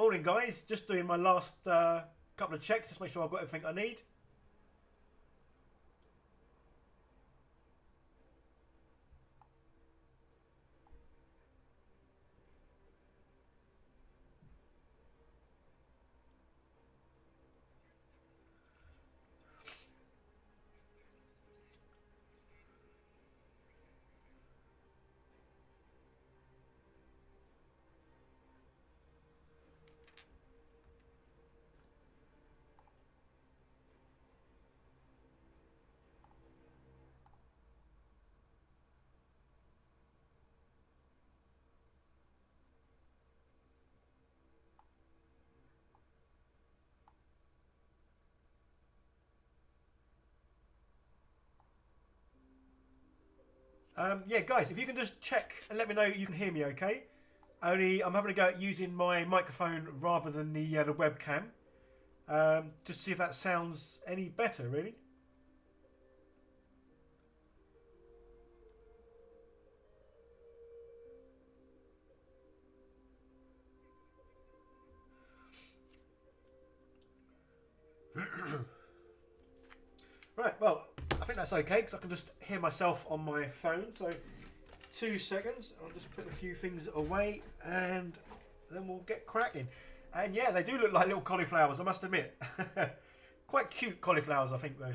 morning guys, just doing my last couple of checks, just make sure I've got everything I need. Yeah, guys, if you can just check and let me know you can hear me, okay? Only I'm having a go at using my microphone rather than the webcam. Just see if that sounds any better, really. Right, well, I think that's okay because I can just hear myself on my phone. So, 2 seconds. I'll just put a few things away and then we'll get cracking. And yeah, they do look like little cauliflowers, I must admit. Quite cute cauliflowers, I think, though.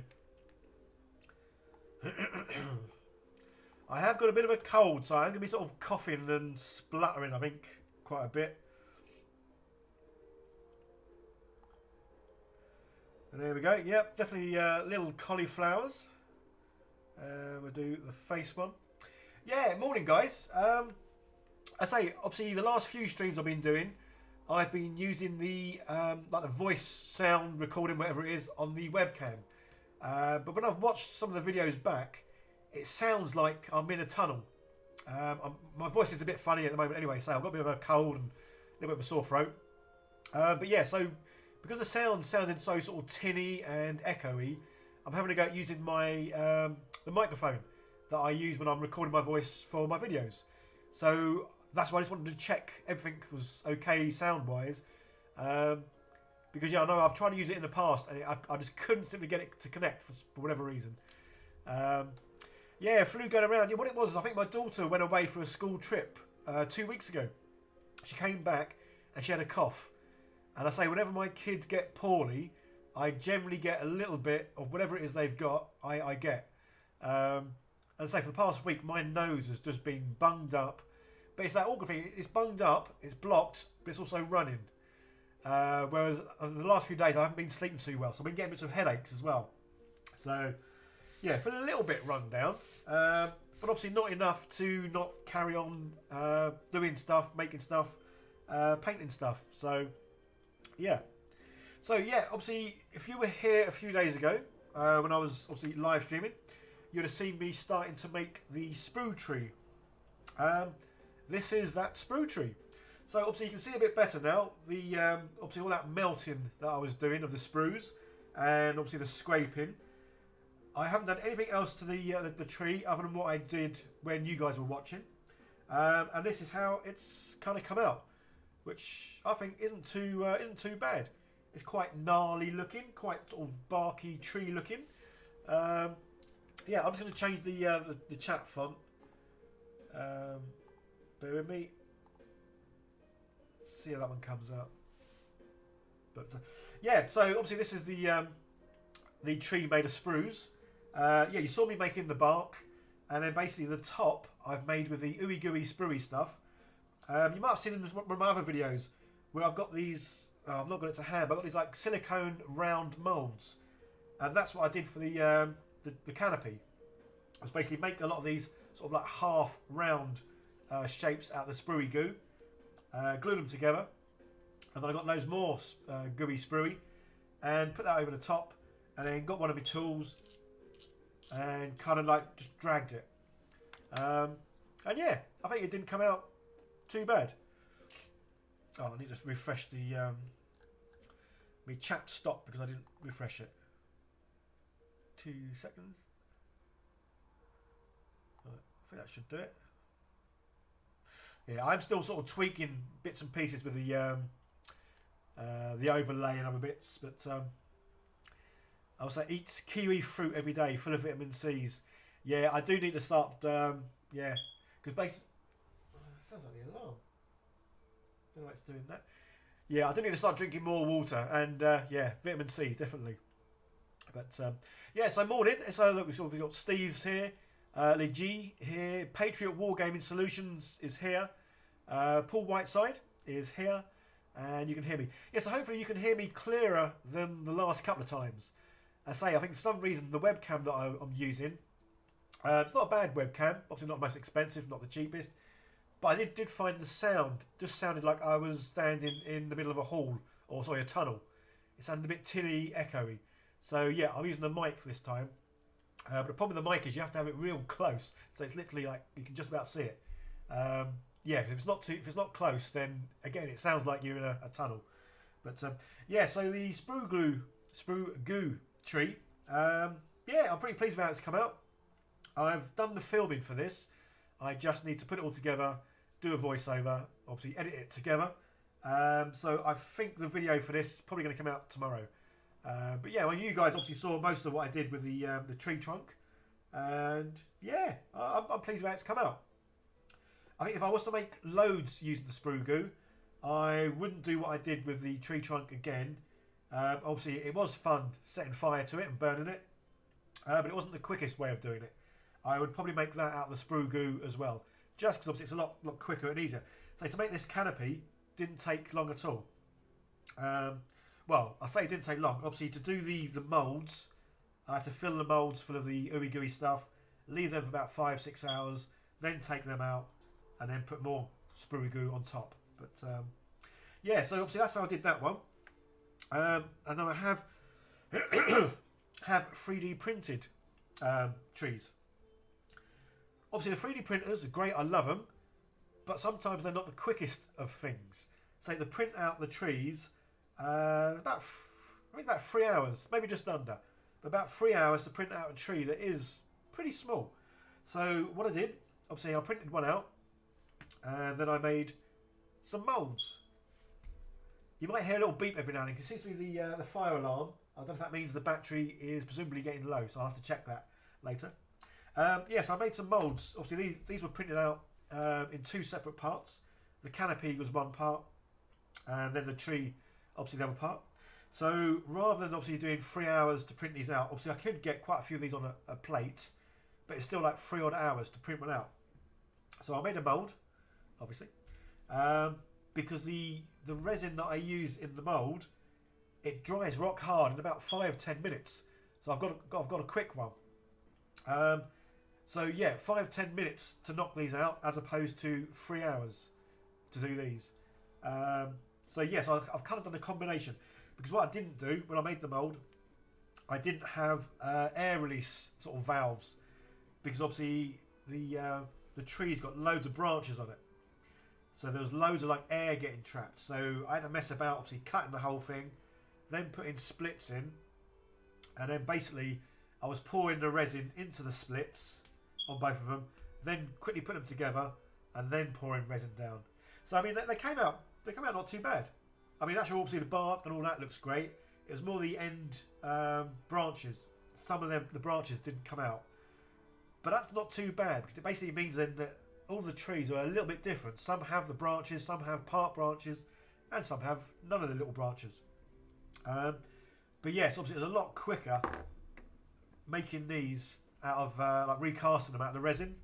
I have got a bit of a cold, so I'm going to be sort of coughing and spluttering, I think, quite a bit. And there we go. Yep, definitely little cauliflowers. We'll do the face one. Yeah, morning guys. I say, obviously, the last few streams I've been doing, I've been using the like the voice sound recording, whatever it is, on the webcam. But when I've watched some of the videos back, it sounds like I'm in a tunnel. My voice is a bit funny at the moment anyway, so I've got a bit of a cold and a little bit of a sore throat. But yeah, so because the sound sounded so sort of tinny and echoey, I'm having to go using my the microphone that I use when I'm recording my voice for my videos. So that's why I just wanted to check everything was okay sound-wise. Because yeah, I know I've tried to use it in the past and I just couldn't simply get it to connect for whatever reason. Yeah, flu going around. Yeah, what it was, I think my daughter went away for a school trip 2 weeks ago. She came back and she had a cough. And I say, whenever my kids get poorly, I generally get a little bit of whatever it is they've got, I get. And I say, for the past week, my nose has just been bunged up. But it's that awkward thing. It's bunged up, it's blocked, but it's also running. Whereas the last few days, I haven't been sleeping too well. So I've been getting bits of headaches as well. So, yeah, feeling a little bit run down. But obviously not enough to not carry on doing stuff, making stuff, painting stuff. So, yeah. So, yeah, obviously, if you were here a few days ago, when I was obviously live streaming, you'd have seen me starting to make the sprue tree. This is that sprue tree. So obviously you can see a bit better now. The obviously all that melting that I was doing of the sprues, and obviously the scraping. I haven't done anything else to the tree other than what I did when you guys were watching. And this is how it's kind of come out, which I think isn't too bad. It's quite gnarly looking, quite sort of barky tree looking. Yeah, I'm just going to change the chat font. Bear with me. See how that one comes out. But yeah, so obviously this is the tree made of sprues. Yeah, you saw me making the bark, and then basically the top I've made with the ooey gooey spruey stuff. You might have seen in one of my other videos where I've got these. I've not got it to hand, but I've got these like silicone round molds, and that's what I did for the canopy. I was basically make a lot of these sort of like half round shapes out of the spruey goo, glue them together, and then I got loads more gooey spruey, and put that over the top, and then got one of my tools, and kind of like just dragged it. And yeah, I think it didn't come out too bad. Oh, I need to refresh the my chat stopped because I didn't refresh it. 2 seconds. Right, I think that should do it. Yeah, I'm still sort of tweaking bits and pieces with the the overlay and other bits. But I was like, eat kiwi fruit every day, full of vitamin C's. Yeah, I do need to start. Yeah, because basically, sounds like the alarm. Don't know why it's doing that. Yeah, I do need to start drinking more water, and yeah, vitamin C definitely. But yeah, so morning. So look, we've got Steve's here, Lee G here, Patriot Wargaming Solutions is here, Paul Whiteside is here, and you can hear me. Yeah, so hopefully you can hear me clearer than the last couple of times. I think for some reason the webcam that I'm using, it's not a bad webcam, obviously not the most expensive, not the cheapest, but I did find the sound just sounded like I was standing in the middle of a hall, or sorry, a tunnel. It sounded a bit tinny, echoey. So yeah, I'm using the mic this time. But the problem with the mic is you have to have it real close, so it's literally like you can just about see it. Yeah, because if it's not close, then again it sounds like you're in a tunnel. But yeah, so the Sprue Goo tree. Yeah, I'm pretty pleased with how it's come out. I've done the filming for this. I just need to put it all together, do a voiceover, obviously edit it together. So I think the video for this is probably going to come out tomorrow. But yeah, well, you guys obviously saw most of what I did with the tree trunk, and yeah, I'm pleased with how it's come out. I think if I was to make loads using the Sprue Goo, I wouldn't do what I did with the tree trunk again. Obviously, it was fun setting fire to it and burning it, but it wasn't the quickest way of doing it. I would probably make that out of the Sprue Goo as well, just because obviously it's a lot quicker and easier. So to make this canopy didn't take long at all. Well, I say it didn't take long. Obviously, to do the moulds, I had to fill the moulds full of the ooey gooey stuff, leave them for about 5-6 hours, then take them out, and then put more Sprue Goo on top. But yeah, so obviously that's how I did that one. And then I have 3D printed trees. Obviously, the 3D printers are great. I love them, but sometimes they're not the quickest of things. So to print out the trees. I think about 3 hours, maybe just under, but about 3 hours to print out a tree that is pretty small. So what I did, obviously I printed one out, and then I made some moulds. You might hear a little beep every now and then. You can see through the fire alarm. I don't know if that means the battery is presumably getting low, so I'll have to check that later. Yes, I made some moulds. Obviously these were printed out in 2 separate parts. The canopy was one part, and then the tree obviously the other part. So rather than obviously doing 3 hours to print these out, obviously I could get quite a few of these on a plate, but it's still like 3 odd hours to print one out. So I made a mould, obviously, because the resin that I use in the mould, it dries rock hard in about 5-10 minutes. So I've got a quick one. So yeah, 5-10 minutes to knock these out, as opposed to 3 hours to do these. So yes, I've kind of done a combination, because what I didn't do when I made the mould, I didn't have air release sort of valves, because obviously the tree's got loads of branches on it, so there was loads of like air getting trapped. So I had to mess about, obviously cutting the whole thing, then putting splits in, and then basically I was pouring the resin into the splits on both of them, then quickly put them together, and then pouring resin down. So I mean they came out not too bad. I mean, actually, obviously the bark and all that looks great. It was more the end branches. Some of them, the branches didn't come out, but that's not too bad, because it basically means then that all the trees are a little bit different. Some have the branches, some have part branches, and some have none of the little branches. But yes, obviously it was a lot quicker making these out of like recasting them out of the resin,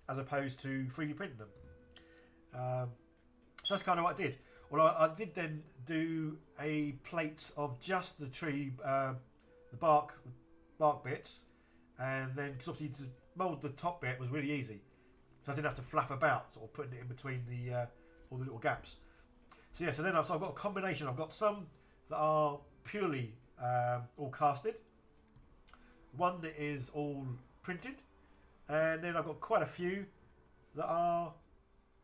as opposed to 3D printing them. So that's kind of what I did. Well, I did then do a plate of just the tree, the bark bits, and then because obviously to mould the top bit was really easy, so I didn't have to fluff about, sort of putting it in between all the little gaps. So yeah, so I've got a combination. I've got some that are purely all casted, one that is all printed, and then I've got quite a few that are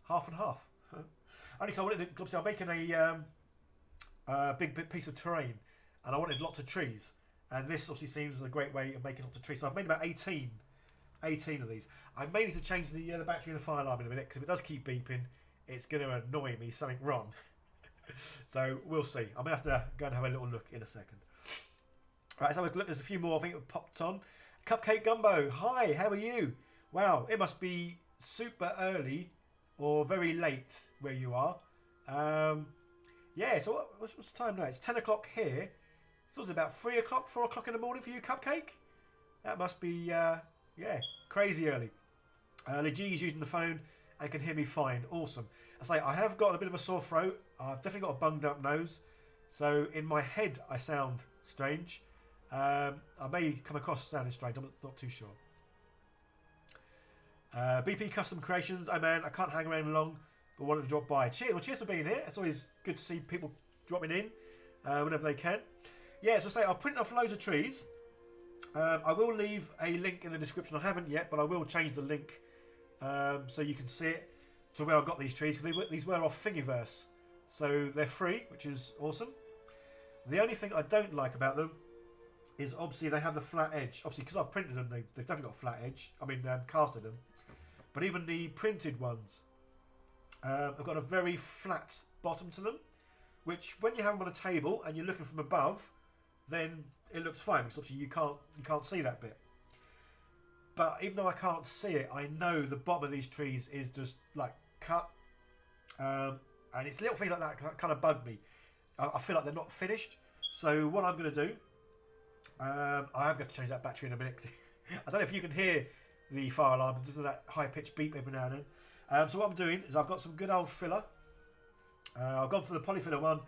half and half. Only because I wanted to, obviously I'm making a big piece of terrain, and I wanted lots of trees, and this obviously seems a great way of making lots of trees. So I've made about 18 of these. I may need to change the battery in the fire alarm in a minute, because if it does keep beeping, it's going to annoy me, something wrong. So we'll see. I'm going to have to go and have a little look in a second. Right, let's have a look. There's a few more I think have popped on. Cupcake Gumbo, hi, how are you? Wow, it must be super early or very late where you are. Yeah, so what's the time now? It's 10 o'clock here. So it's about 3 o'clock, 4 o'clock in the morning for you, Cupcake? That must be, yeah, crazy early. Legee is using the phone and can hear me fine. Awesome. I say, I have got a bit of a sore throat. I've definitely got a bunged up nose. So in my head, I sound strange. I may come across sounding strange. I'm not too sure. BP Custom Creations. Oh man, I can't hang around long, but wanted to drop by. Cheers. Well, cheers for being here. It's always good to see people dropping in whenever they can. Yeah, so say I'll print off loads of trees. I will leave a link in the description. I haven't yet, but I will change the link so you can see it to where I got these trees. These were off Thingiverse, so they're free, which is awesome. The only thing I don't like about them is obviously they have the flat edge. Obviously, because I've printed them, they've definitely got a flat edge. I mean, casted them. But even the printed ones have got a very flat bottom to them, which when you have them on a table and you're looking from above, then it looks fine because obviously you can't see that bit. But even though I can't see it, I know the bottom of these trees is just like cut, and it's little things like that kind of bug me. I feel like they're not finished. So what I'm going to do, I am going to change that battery in a minute. I don't know if you can hear the fire alarm, but there's that high pitched beep every now and then. So what I'm doing is I've got some good old filler. I've gone for the polyfiller one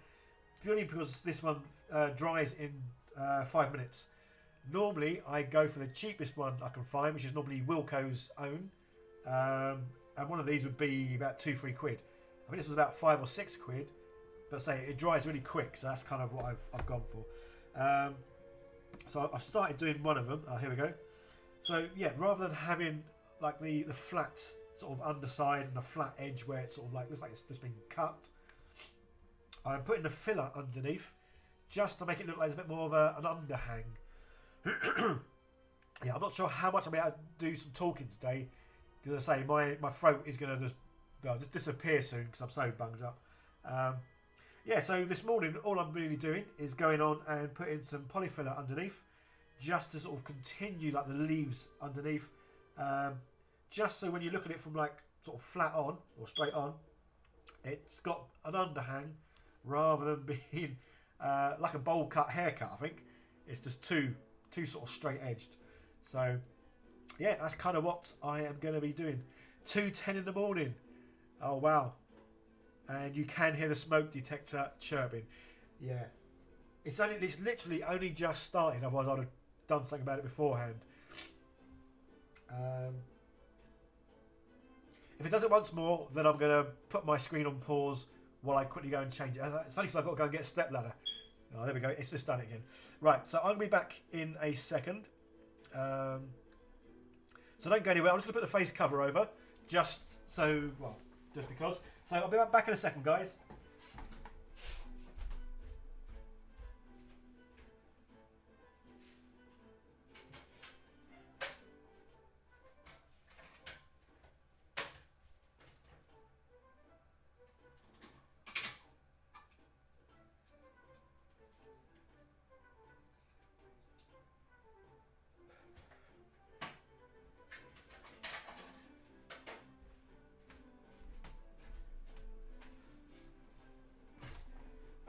purely because this one dries in 5 minutes. Normally I go for the cheapest one I can find, which is normally Wilco's own, and one of these would be about 2-3 quid. I think this was about 5 or 6 quid, but say it dries really quick, so that's kind of what I've gone for. So I've started doing one of them. Here we go. So yeah, rather than having like the flat sort of underside and the flat edge where it sort of like looks like it's just been cut, I'm putting the filler underneath just to make it look like there's a bit more of an underhang. Yeah, I'm not sure how much I'll be able to do some talking today because I say my throat is going to just disappear soon because I'm so bunged up. Yeah, so this morning all I'm really doing is going on and putting some polyfiller underneath just to sort of continue like the leaves underneath, just so when you look at it from like sort of flat on or straight on, it's got an underhang rather than being like a bowl cut haircut. I think it's just too sort of straight edged. So yeah, that's kind of what I am going to be doing. 2:10 in the morning. Oh wow. And you can hear the smoke detector chirping. Yeah, it's literally only just started. Otherwise, I'd have done something about it beforehand. If it does it once more, then I'm going to put my screen on pause while I quickly go and change it. It's only because I've got to go and get a step ladder. Oh, there we go. It's just done it again. Right, so I'm going to be back in a second. So don't go anywhere. I'm just going to put the face cover over, just because. So I'll be back in a second, guys.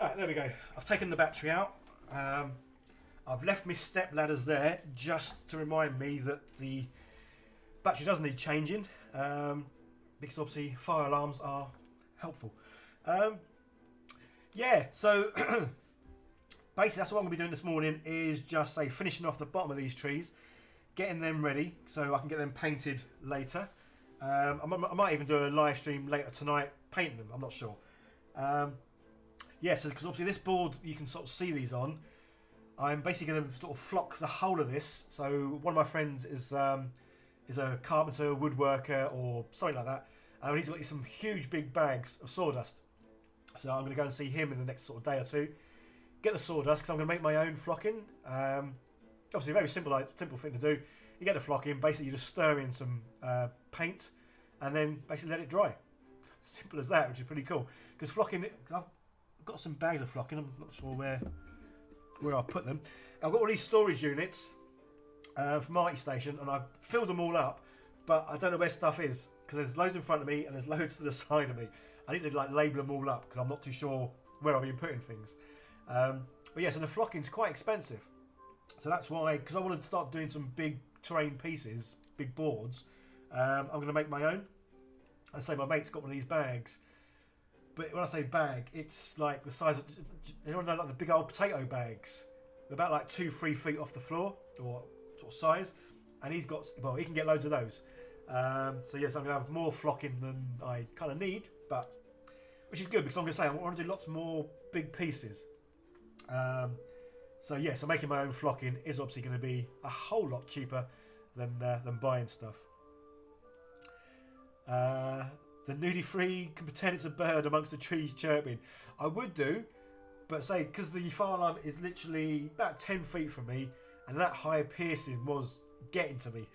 Right, there we go. I've taken the battery out. I've left my step ladders there just to remind me that the battery does need changing, because obviously fire alarms are helpful. Yeah, so basically that's what I'm going to be doing this morning is just say finishing off the bottom of these trees, getting them ready so I can get them painted later. I might even do a live stream later tonight painting them, I'm not sure. Yeah, so because obviously this board you can sort of see these on, I'm basically going to sort of flock the whole of this. So one of my friends is a carpenter, woodworker, or something like that. And he's got some huge big bags of sawdust. So I'm going to go and see him in the next sort of day or two. Get the sawdust because I'm going to make my own flocking. Obviously, a very simple thing to do. You get the flocking, basically you just stir in some paint, and then basically let it dry. Simple as that, which is pretty cool. Because flocking, I've got some bags of flocking. I'm not sure where I've put them. I've got all these storage units from Marty Station, and I've filled them all up, but I don't know where stuff is because there's loads in front of me and there's loads to the side of me. I need to like label them all up because I'm not too sure where I've been putting things. But yeah, so the flocking's quite expensive. So that's why, because I want to start doing some big terrain pieces, big boards, I'm going to make my own. I say my mate's got one of these bags, but when I say bag, it's like the size of, you know, like the big old potato bags. They're about like 2-3 feet off the floor, or sort of size, and he's got, well, he can get loads of those. So yes, I'm going to have more flocking than I kind of need, but which is good because I'm going to say I want to do lots more big pieces. So yeah, so making my own flocking is obviously going to be a whole lot cheaper than buying stuff. The nudie free can pretend it's a bird amongst the trees chirping. I would do, but say because the fire alarm is literally about 10 feet from me, and that high piercing was getting to me.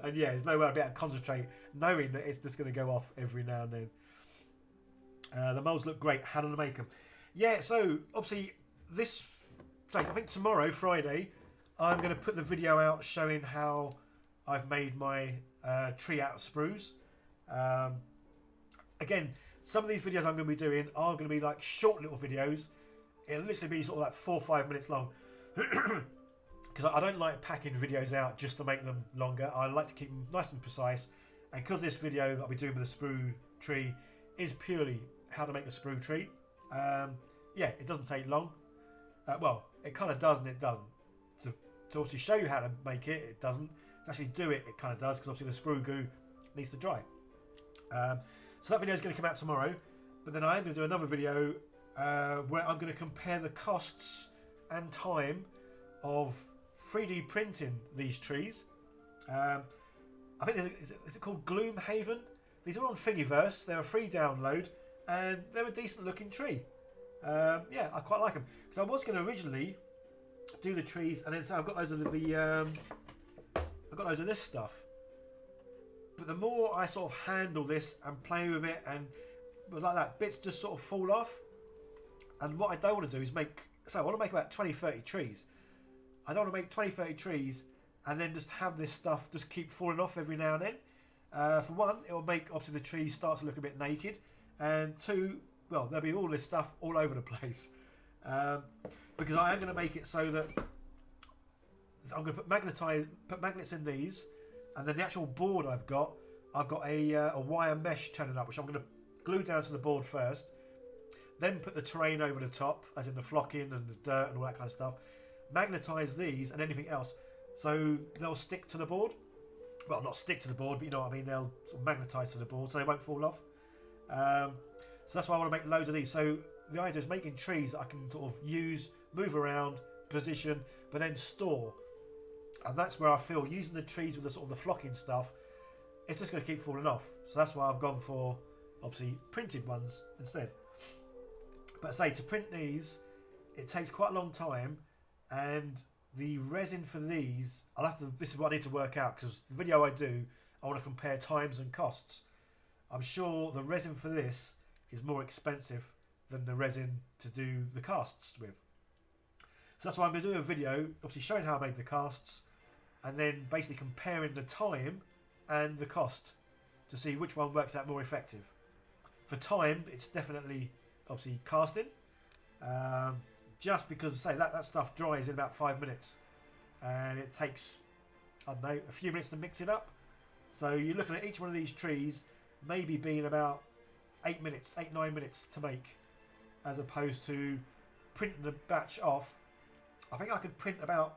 And yeah, there's no way I'd be able to concentrate knowing that it's just going to go off every now and then. The moles look great. How do I make them? Yeah, so obviously I think tomorrow, Friday, I'm going to put the video out showing how I've made my tree out of sprues. Again, some of these videos I'm going to be doing are going to be like short little videos. It'll literally be sort of like 4 or 5 minutes long. Because I don't like packing videos out just to make them longer. I like to keep them nice and precise. And because this video that I'll be doing with the sprue tree is purely how to make a sprue tree, yeah, it doesn't take long. Well, it kind of does and it doesn't. To obviously show you how to make it, it doesn't. To actually do it, it kind of does, because obviously the sprue goo needs to dry. So that video is going to come out tomorrow, but then I am going to do another video where I'm going to compare the costs and time of 3D printing these trees. I think, is it called Gloomhaven? These are on Thingiverse. They're a free download, and they're a decent looking tree. Yeah, I quite like them. Because I was going to originally do the trees, and then so I've got loads of I've got loads of this stuff. But the more I sort of handle this and play with it, and like that, bits just sort of fall off. And what I don't want to do is I want to make about 20-30 trees. I don't want to make 20-30 trees and then just have this stuff just keep falling off every now and then. For one, it will make obviously the tree start to look a bit naked, and two, well, there'll be all this stuff all over the place. Because I am going to make it so that I'm going to put magnets in these, and then the actual board I've got a wire mesh turning up, which I'm going to glue down to the board first, then put the terrain over the top, as in the flocking and the dirt and all that kind of stuff, magnetise these and anything else, so they'll stick to the board. Well, not stick to the board, but you know what I mean, they'll sort of magnetise to the board so they won't fall off. So that's why I want to make loads of these. So the idea is making trees that I can sort of use, move around, position, but then store. And that's where I feel using the trees with the sort of the flocking stuff, it's just going to keep falling off. So that's why I've gone for obviously printed ones instead. But say to print these, it takes quite a long time, and the resin for these, this is what I need to work out, because the video I do, I want to compare times and costs. I'm sure the resin for this is more expensive than the resin to do the casts with. So that's why I'm going to do a video, obviously showing how I made the casts, and then basically comparing the time and the cost to see which one works out more effective. For time, it's definitely obviously casting, just because say that stuff dries in about 5 minutes, and it takes, I don't know, a few minutes to mix it up. So you're looking at each one of these trees maybe being about 8 minutes, 8-9 minutes to make, as opposed to printing the batch off. I think I could print about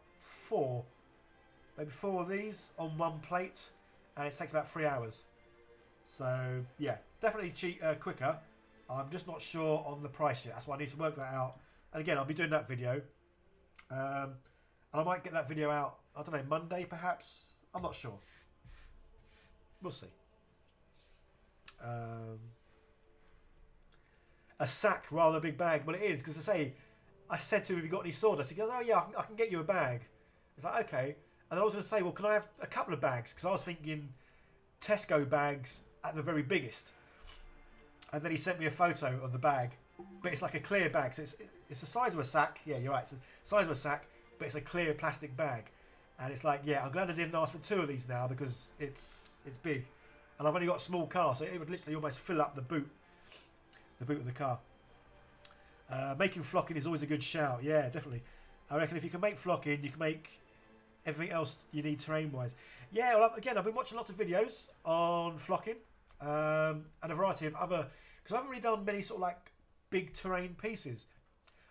maybe four of these on one plate, and it takes about 3 hours. So yeah, definitely quicker. I'm just not sure on the price yet. That's why I need to work that out. And again, I'll be doing that video. And I might get that video out, I don't know, Monday perhaps. I'm not sure. We'll see. A sack rather than a big bag. Well, it is, because I said to him, have you got any sawdust? He goes, oh yeah, I can get you a bag. It's like, okay. And I was going to say, well, can I have a couple of bags? Because I was thinking Tesco bags at the very biggest. And then he sent me a photo of the bag, but it's like a clear bag. So it's the size of a sack. Yeah, you're right. It's the size of a sack, but it's a clear plastic bag. And it's like, yeah, I'm glad I didn't ask for 2 of these now because it's big. And I've only got a small car, so it would literally almost fill up the boot of the car. Making flocking is always a good shout. Yeah, definitely. I reckon if you can make flocking, you can make everything else you need terrain-wise. Yeah, well, again, I've been watching lots of videos on flocking and a variety of other... Because I haven't really done many sort of like big terrain pieces.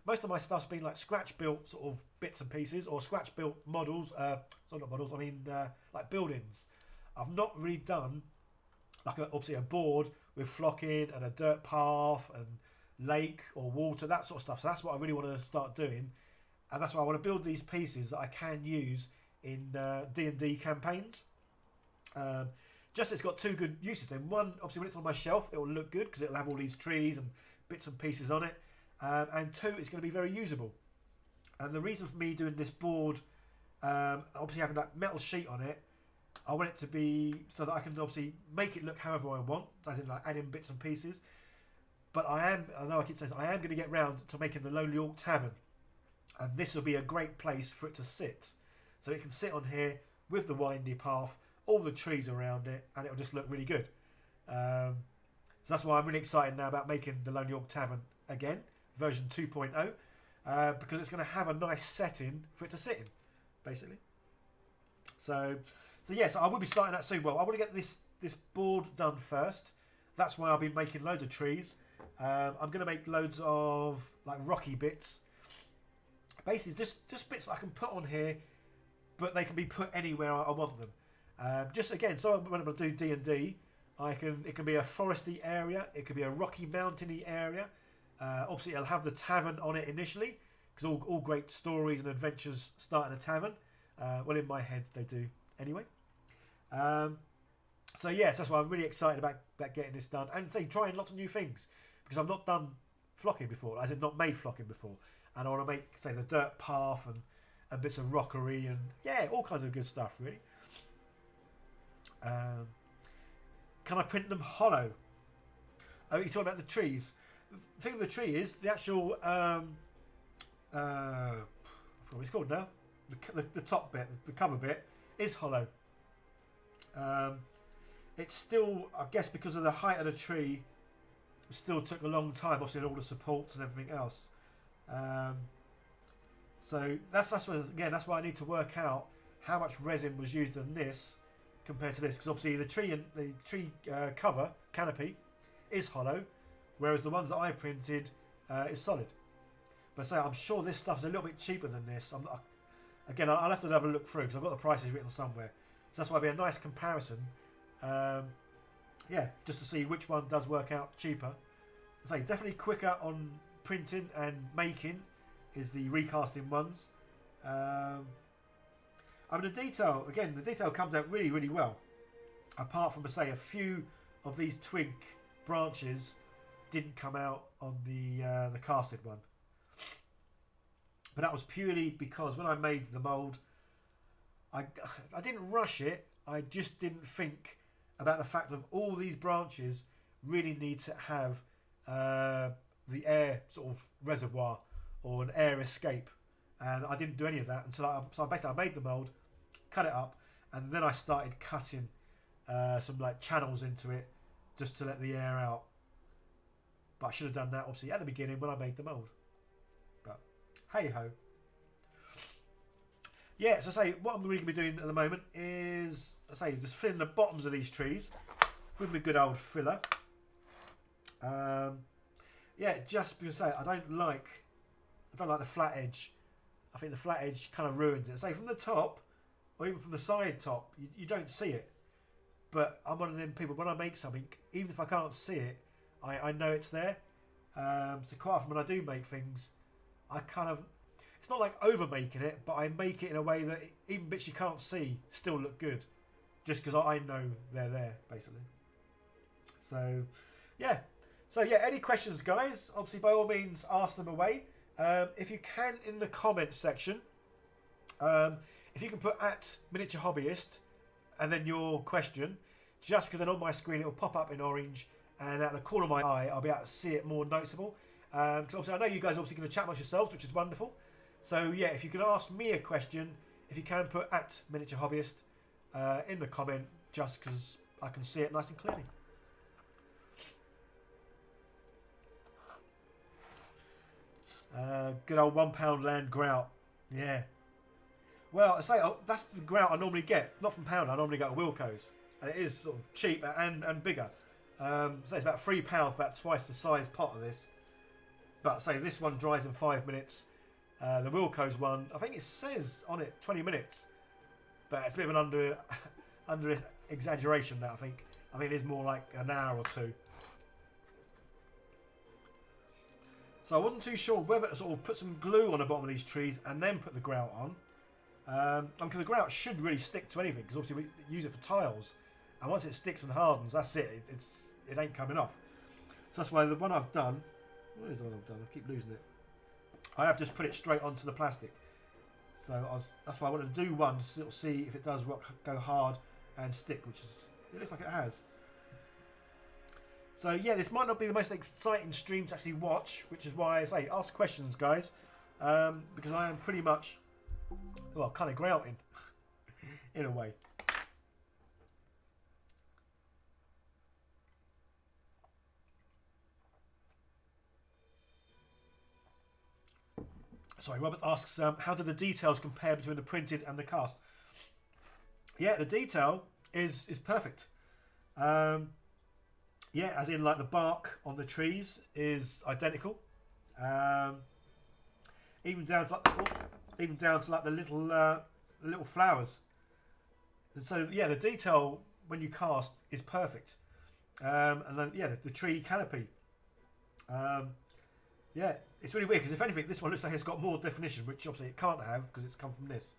Most of my stuff's been like scratch-built sort of bits and pieces or scratch-built models. Sorry, not models, I mean like buildings. I've not really done like obviously a board with flocking and a dirt path and lake or water, that sort of stuff. So that's what I really want to start doing. And that's why I want to build these pieces that I can use in D&D campaigns. Just it's got 2 good uses. Then one, obviously when it's on my shelf, it will look good because it'll have all these trees and bits and pieces on it. And 2, it's going to be very usable. And the reason for me doing this board, obviously having that metal sheet on it, I want it to be so that I can obviously make it look however I want, as in like adding bits and pieces. But I know I keep saying this, I am going to get round to making the Lonely Orc Tavern. And this will be a great place for it to sit. So it can sit on here with the windy path, all the trees around it, and it'll just look really good. So that's why I'm really excited now about making the Lonely Orc Tavern again, version 2.0, because it's going to have a nice setting for it to sit in, basically. So yes, I will be starting that soon. Well, I want to get this board done first. That's why I'll be making loads of trees. I'm going to make loads of like rocky bits. Basically, just bits that I can put on here, but they can be put anywhere I want them. Just again, so when I'm going to do D&D, it can be a foresty area, it could be a rocky mountainy area. Obviously, it'll have the tavern on it initially, because all great stories and adventures start in a tavern. Well, in my head, they do anyway. So yes, that's why I'm really excited about getting this done and trying lots of new things, because I've not done flocking before, as in not made flocking before, and I want to make the dirt path and bits of rockery and yeah, all kinds of good stuff really. Can I print them hollow? Oh, you're talking about the trees. The thing with the tree is the actual I forgot what it's called now. The top bit, the cover bit, is hollow. It's still, I guess, because of the height of the tree, it still took a long time, obviously, and all the supports and everything else. So that's why I need to work out how much resin was used in this compared to this, because obviously the tree cover canopy is hollow, whereas the ones that I printed is solid. But I'm sure this stuff's a little bit cheaper than this. Again, I'll have to have a look through because I've got the prices written somewhere. So that's why it'll be a nice comparison. Yeah, just to see which one does work out cheaper. Definitely quicker on printing and making is the recasting ones. I mean, the detail comes out really, really well. Apart from, a few of these twig branches didn't come out on the casted one. But that was purely because when I made the mould, I didn't rush it. I just didn't think about the fact of all these branches really need to have the air sort of reservoir or an air escape, and I didn't do any of that until I made the mould, cut it up, and then I started cutting some like channels into it just to let the air out. But I should have done that obviously at the beginning when I made the mould. But hey ho. Yeah, so what I'm really going to be doing at the moment is, just filling the bottoms of these trees with my good old filler. Yeah, just because I don't like the flat edge. I think the flat edge kind of ruins it. From the top, or even from the side top, you don't see it. But I'm one of them people, when I make something, even if I can't see it, I know it's there. So quite often when I do make things, it's not like over making it, but I make it in a way that even bits you can't see still look good, just because I know they're there, basically. So yeah, any questions, guys? Obviously, by all means, ask them away. If you can, in the comments section, if you can put @miniature hobbyist and then your question, just because then on my screen it will pop up in orange and at the corner of my eye, I'll be able to see it more noticeable. Because obviously, I know you guys are obviously going to chat amongst yourselves, which is wonderful. So yeah, if you could ask me a question, if you can put at Miniature Hobbyist in the comment, just because I can see it nice and clearly. Good old £1 land grout. Yeah. Well, I say that's the grout I normally get, not from Pound. I normally go to Wilco's, and it is sort of cheaper and bigger. So it's about £3 for about twice the size pot of this. But say this one dries in 5 minutes. The Wilco's one, I think it says on it 20 minutes, but it's a bit of an under exaggeration now. I think it is more like an hour or two. So I wasn't too sure whether to sort of put some glue on the bottom of these trees and then put the grout on. Because the grout should really stick to anything, because obviously we use it for tiles, and once it sticks and hardens, that's it. It ain't coming off. So that's why the one I've done. What is the one I've done? I keep losing it. I have just put it straight onto the plastic. So that's why I wanted to do one to sort of see if it does go hard and stick, which is it looks like it has. So yeah, this might not be the most exciting stream to actually watch, which is why I say ask questions, guys, because I am pretty much, well, kind of grouting in a way. Sorry, Robert asks, how do the details compare between the printed and the cast? Yeah, the detail is perfect. Yeah, as in like the bark on the trees is identical. Even down to like the little flowers. And so yeah, the detail when you cast is perfect. And then yeah, the tree canopy. Yeah, it's really weird because if anything, this one looks like it's got more definition, which obviously it can't have because it's come from this.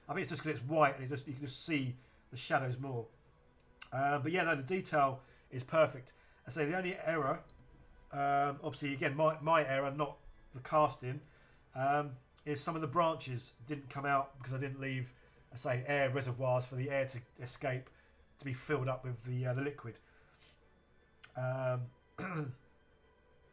I think it's just because it's white and you can just see the shadows more. But yeah, no, the detail is perfect. I say the only error, obviously again my error, not the casting, is some of the branches didn't come out because I didn't leave, I say, air reservoirs for the air to escape to be filled up with the liquid.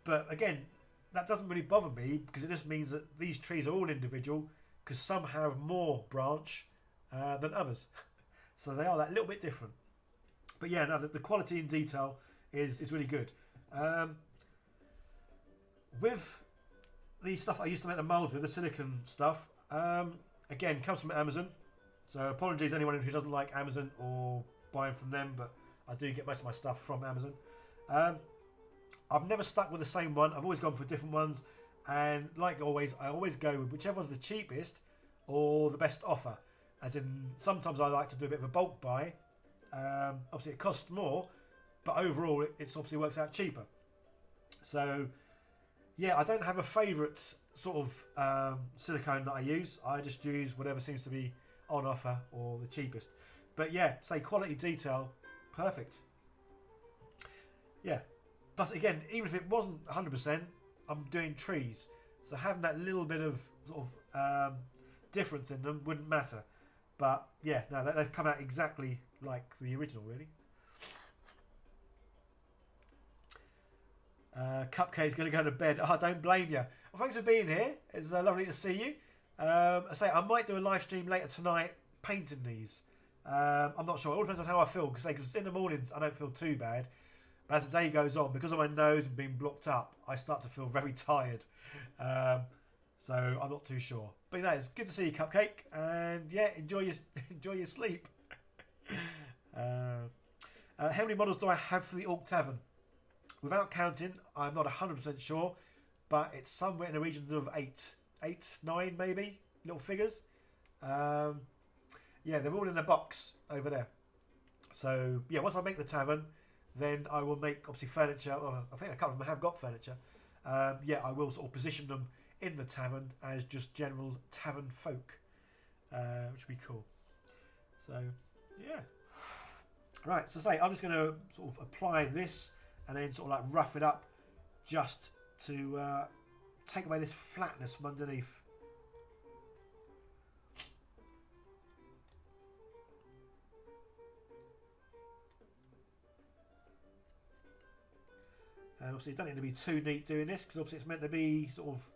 But again, that doesn't really bother me because it just means that these trees are all individual because some have more branch than others. So they are that little bit different. But yeah, no, the quality and detail is really good. With the stuff I used to make the moulds with, the silicone stuff, again, comes from Amazon. So apologies to anyone who doesn't like Amazon or buying from them, but I do get most of my stuff from Amazon. I've never stuck with the same one. I've always gone for different ones. And like always, I always go with whichever one's the cheapest or the best offer. As in, sometimes I like to do a bit of a bulk buy. Obviously, it costs more, but overall, it obviously works out cheaper. So, yeah, I don't have a favourite sort of silicone that I use. I just use whatever seems to be on offer or the cheapest. But yeah, say quality detail, perfect. Yeah. Plus, again, even if it wasn't 100%, I'm doing trees. So having that little bit of sort of difference in them wouldn't matter. But yeah, no, they've come out exactly like the original, really. Cupcake's going to go to bed. Oh, don't blame you. Well, thanks for being here. It's lovely to see you. I say I might do a live stream later tonight painting these. I'm not sure. It all depends on how I feel. Because in the mornings I don't feel too bad. But as the day goes on, because of my nose and being blocked up, I start to feel very tired. So I'm not too sure. But you know, it's good to see you, Cupcake. And yeah, enjoy your sleep. How many models do I have for the Orc Tavern? Without counting, I'm not 100% sure, but it's somewhere in the regions of 8, 9 maybe, little figures. Yeah, they're all in the box over there. So yeah, once I make the tavern, then I will make obviously furniture. Well, I think a couple of them have got furniture. Yeah, I will sort of position them in the tavern as just general tavern folk, which would be cool. So yeah, right. So say I'm just going to sort of apply this and then sort of like rough it up just to take away this flatness from underneath. Obviously, it doesn't need to be too neat doing this because obviously it's meant to be sort of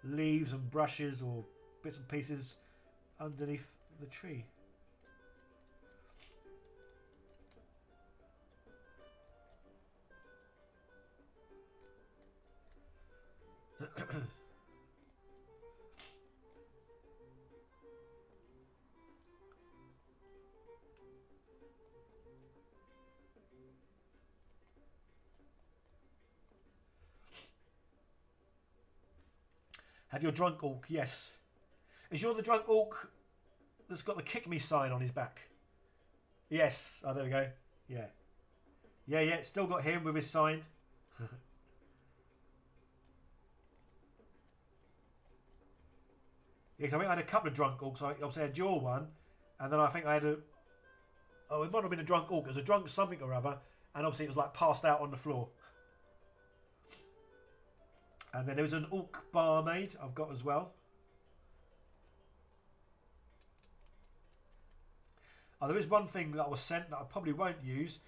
leaves and brushes or bits and pieces underneath the tree. Have your drunk orc? Yes. Is your the drunk orc that's got the kick me sign on his back? Yes. Oh, there we go. Yeah. Yeah, yeah. Still got him with his sign. Yeah, I think I had a couple of drunk orcs. I obviously had your one, and then I think I had a. Oh, it might have been a drunk orc. It was a drunk something or other, and obviously it was like passed out on the floor. And then there was an orc barmaid I've got as well. Oh, there is one thing that I was sent that I probably won't use.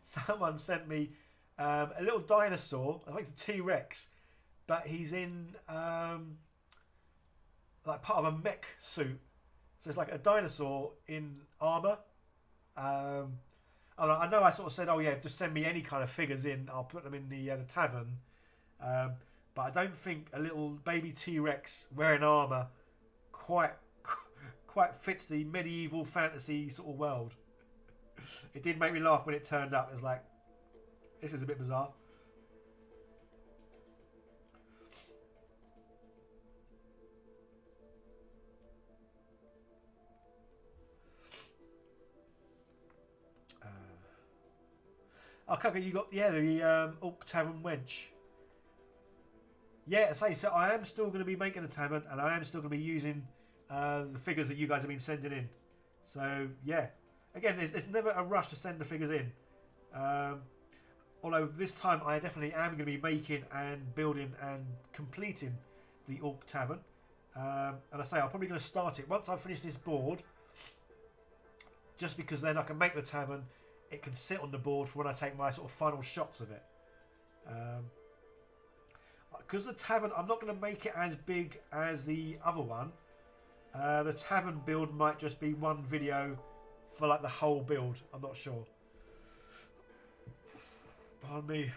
Someone sent me a little dinosaur. I think it's a T-Rex, but he's in like part of a mech suit. So it's like a dinosaur in armour. I know I sort of said, oh yeah, just send me any kind of figures in. I'll put them in the tavern. But I don't think a little baby T-Rex wearing armour quite fits the medieval fantasy sort of world. It did make me laugh when it turned up. It was like, this is a bit bizarre. Okay, you got the Orc Tavern wench. Yeah, so I am still going to be making a tavern, and I am still going to be using the figures that you guys have been sending in. So yeah, again, there's never a rush to send the figures in. Although this time I definitely am going to be making and building and completing the Orc Tavern. And I say I'm probably going to start it once I finish this board, just because then I can make the tavern. It can sit on the board for when I take my sort of final shots of it. Because the tavern, I'm not going to make it as big as the other one. The tavern build might just be one video for like the whole build. I'm not sure. Pardon me.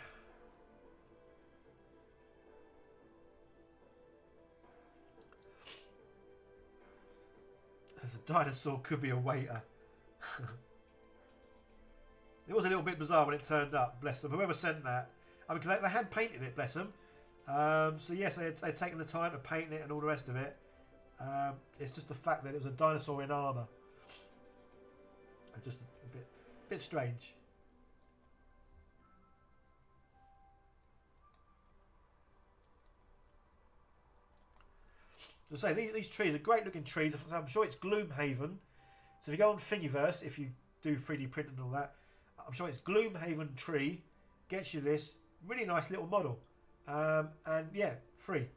The dinosaur could be a waiter. It was a little bit bizarre when it turned up, bless them. Whoever sent that. I mean, they had painted it, bless them. So yes, they'd taken the time to paint it and all the rest of it. It's just the fact that it was a dinosaur in armour. Just a bit strange. So say these trees are great looking trees. I'm sure it's Gloomhaven. So if you go on Thingiverse, if you do 3D print and all that, I'm sure it's Gloomhaven tree. Gets you this really nice little model. And yeah, free.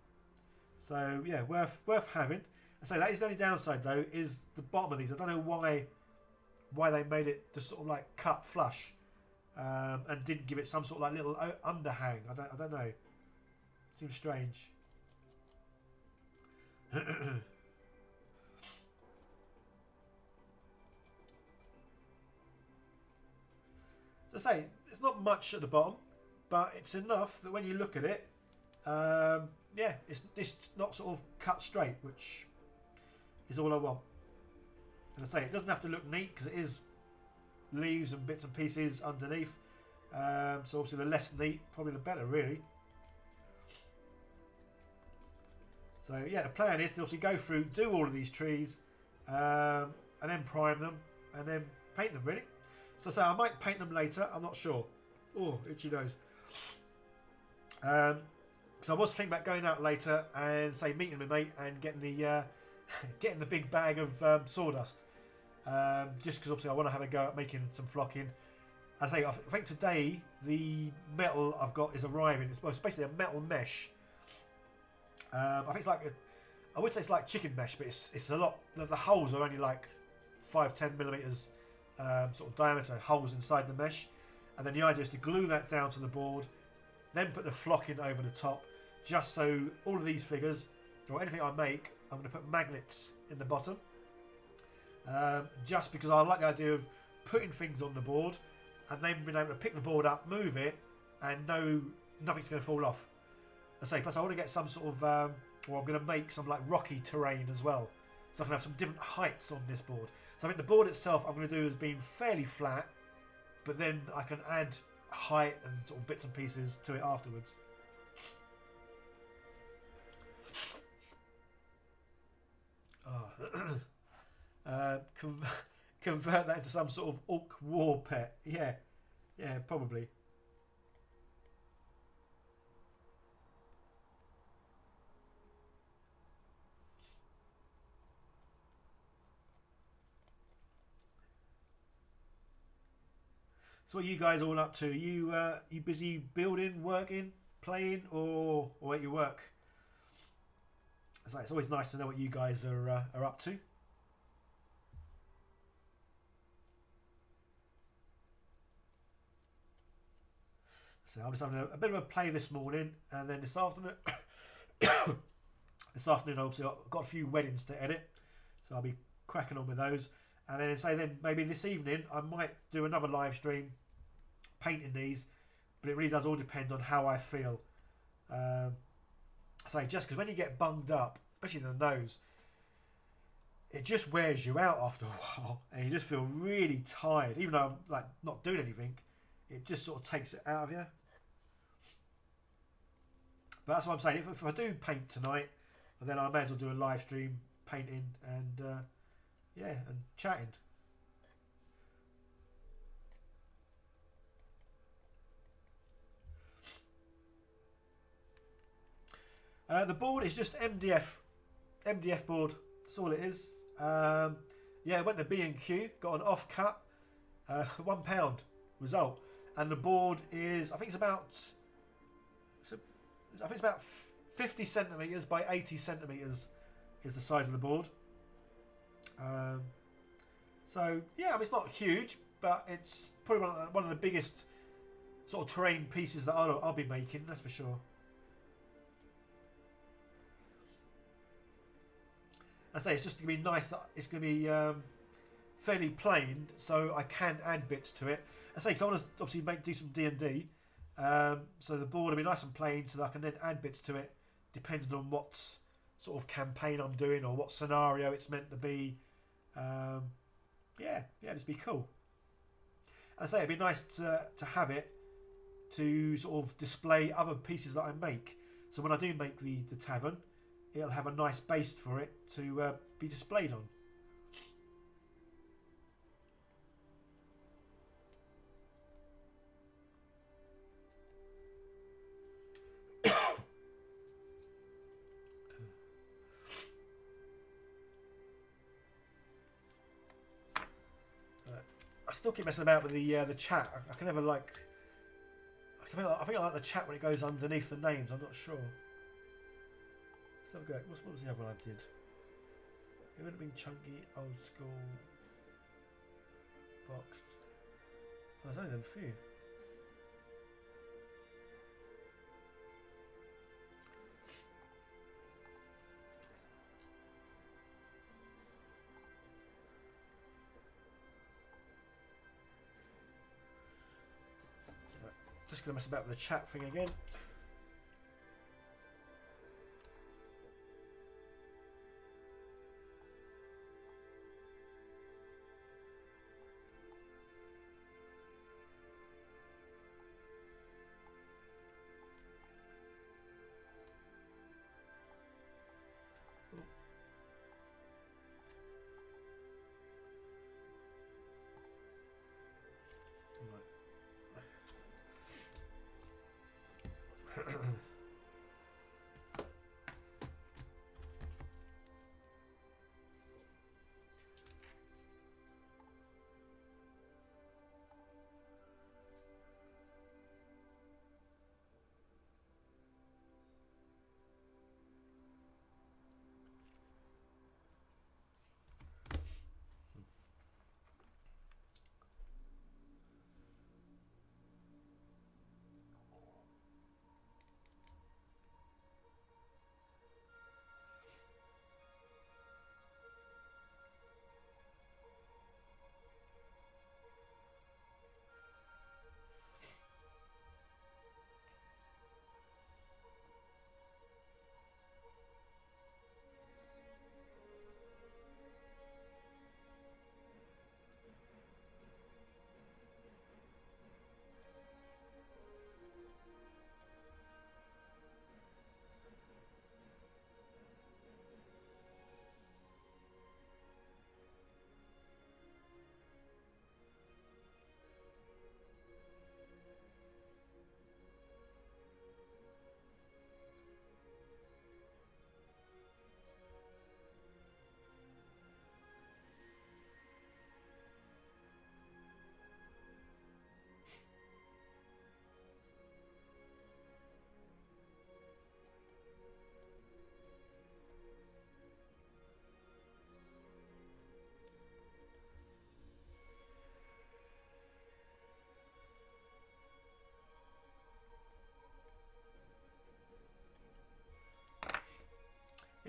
So yeah, worth having. I say that is the only downside though, is the bottom of these. I don't know why they made it just sort of like cut flush, and didn't give it some sort of like little underhang. I don't know. Seems strange. So I say it's not much at the bottom, but it's enough that when you look at it, yeah, it's not sort of cut straight, which is all I want. And I say it doesn't have to look neat because it is leaves and bits and pieces underneath. So obviously the less neat, probably the better, really. So yeah, the plan is to obviously go through, do all of these trees, and then prime them, and then paint them, really. So I might paint them later, I'm not sure. Oh, itchy nose. Because I was thinking about going out later and say meeting my mate and getting the getting the big bag of sawdust. Just because obviously I want to have a go at making some flocking. I think today the metal I've got is arriving. It's basically a metal mesh. I think it's like I would say it's like chicken mesh, but it's a lot. The holes are only like 5-10 millimeters sort of diameter holes inside the mesh, And then the idea is to glue that down to the board, then put the flocking over the top, just so all of these figures, or anything I make, I'm going to put magnets in the bottom. Just because I like the idea of putting things on the board and then being able to pick the board up, move it, and know nothing's going to fall off. I say, plus I want to get some sort of, or I'm going to make some like rocky terrain as well, so I can have some different heights on this board. So I think the board itself I'm going to do as being fairly flat, but then I can add height and sort of bits and pieces to it afterwards. Oh. Convert that into some sort of orc war pet. Yeah, probably. So what are you guys all up to? You busy building, working, playing, or at your work? It's always nice to know what you guys are up to. So I'm just having a bit of a play this morning, and then this afternoon, obviously I've got a few weddings to edit, so I'll be cracking on with those. And then maybe this evening I might do another live stream painting these, but it really does all depend on how I feel. Just because when you get bunged up, especially in the nose, it just wears you out after a while, and you just feel really tired. Even though I'm like not doing anything, it just sort of takes it out of you. But that's what I'm saying. If I do paint tonight, then I may as well do a live stream painting and and chatting. The board is just MDF board. That's all it is. Went to B&Q, got an off cut, £1 result, and the board is I think it's about 50 centimeters by 80 centimeters is the size of the board. It's not huge, but it's probably one of the biggest sort of terrain pieces that I'll be making. That's for sure. I say it's just going to be nice. It's going to be fairly plain, so I can add bits to it. I say because I want to obviously do some D&D, so the board will be nice and plain, so that I can then add bits to it, depending on what sort of campaign I'm doing or what scenario it's meant to be. Just be cool. And I say it'd be nice to have it to sort of display other pieces that I make. So when I do make the tavern, it'll have a nice base for it to be displayed on. I still keep messing about with the chat. I can never like. I think I like the chat when it goes underneath the names. I'm not sure. Let's have a go. What was the other one I did? It would have been chunky, old school, boxed. Oh, there's only them few. Just going to mess about with the chat thing again.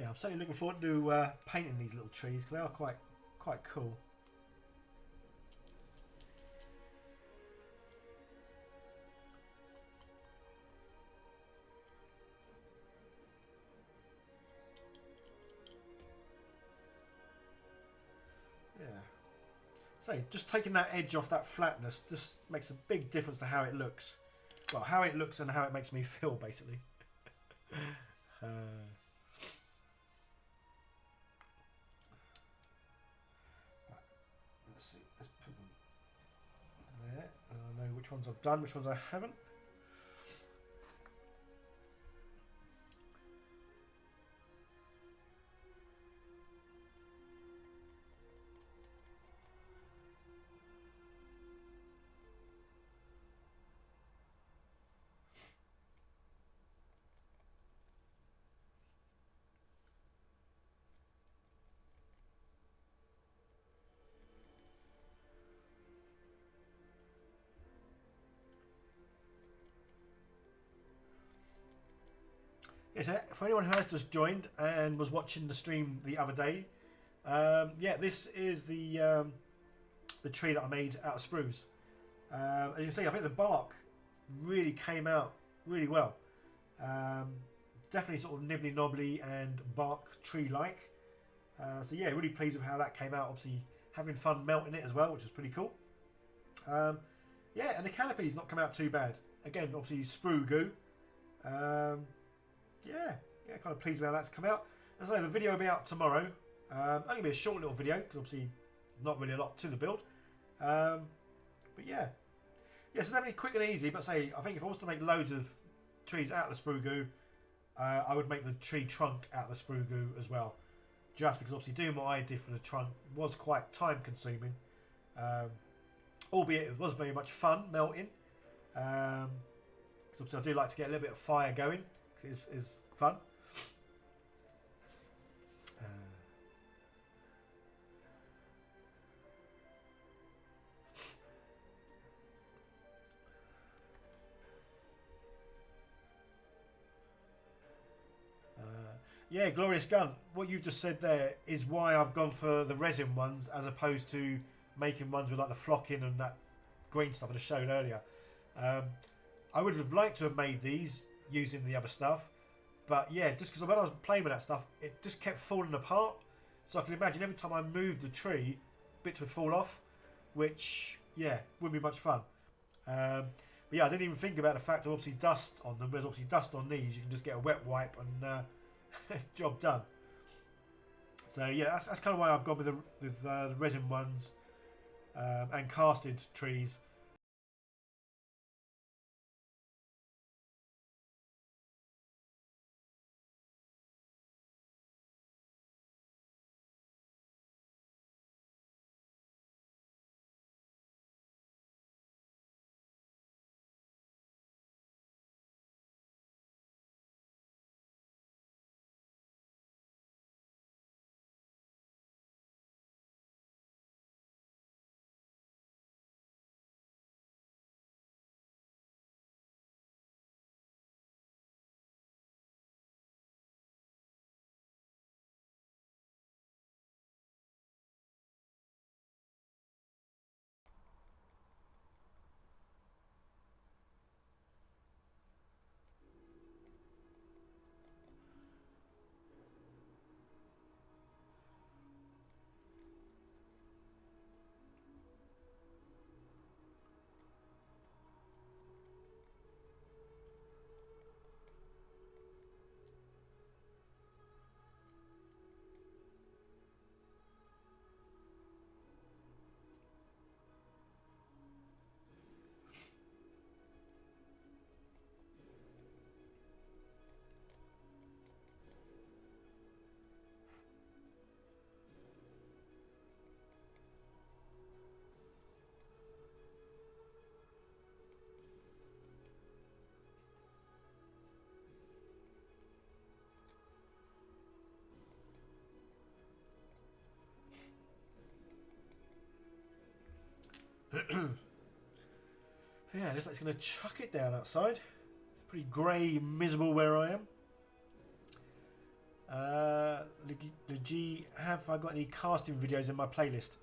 I'm certainly looking forward to painting these little trees because they are quite cool. Yeah. So just taking that edge off that flatness just makes a big difference to how it looks. Well, how it looks and how it makes me feel, basically. Right, let's see. Let's put them there. I know which ones I've done, which ones I haven't. Yes, for anyone who has just joined and was watching the stream the other day, yeah, this is the tree that I made out of sprues. As you can see, I think the bark really came out really well. Definitely sort of nibbly knobbly and bark tree like. So yeah, really pleased with how that came out. Obviously having fun melting it as well, which is pretty cool. Yeah, and the canopy's not come out too bad. Again, obviously sprue goo. Yeah, kind of pleased with how that's come out. As I say, the video will be out tomorrow. Only be a short little video because obviously not really a lot to the build. But yeah, so definitely quick and easy. But say, I think if I was to make loads of trees out of the sprue goo, I would make the tree trunk out of the sprue goo as well. Just because obviously doing what I did for the trunk was quite time consuming. Albeit it was very much fun melting. Because obviously I do like to get a little bit of fire going. Because it's fun. Yeah, Glorious Gun. What you've just said there is why I've gone for the resin ones as opposed to making ones with like the flocking and that green stuff I just showed earlier. I would have liked to have made these using the other stuff, but yeah, just because when I was playing with that stuff, it just kept falling apart. So I can imagine every time I moved the tree, bits would fall off, which yeah, wouldn't be much fun. But yeah, I didn't even think about the fact of obviously dust on them. There's obviously dust on these. You can just get a wet wipe and job done. So yeah, that's kind of why I've gone with the resin ones and casted trees. Yeah, looks like it's going to chuck it down outside. It's pretty grey, miserable where I am. G, have I got any casting videos in my playlist?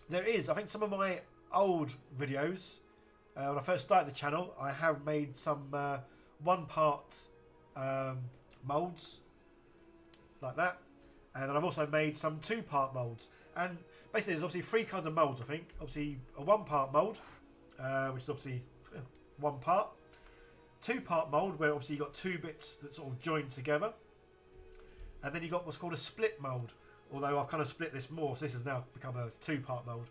There is. I think some of my old videos, when I first started the channel, I have made some one-part molds like that, and then I've also made some two-part molds. And basically, there's obviously 3 kinds of molds. I think obviously a one-part mold, which is obviously one part. Two-part mold, where obviously you've got 2 bits that sort of join together, and then you've got what's called a split mold. Although I've kind of split this more, so this has now become a 2-part mold.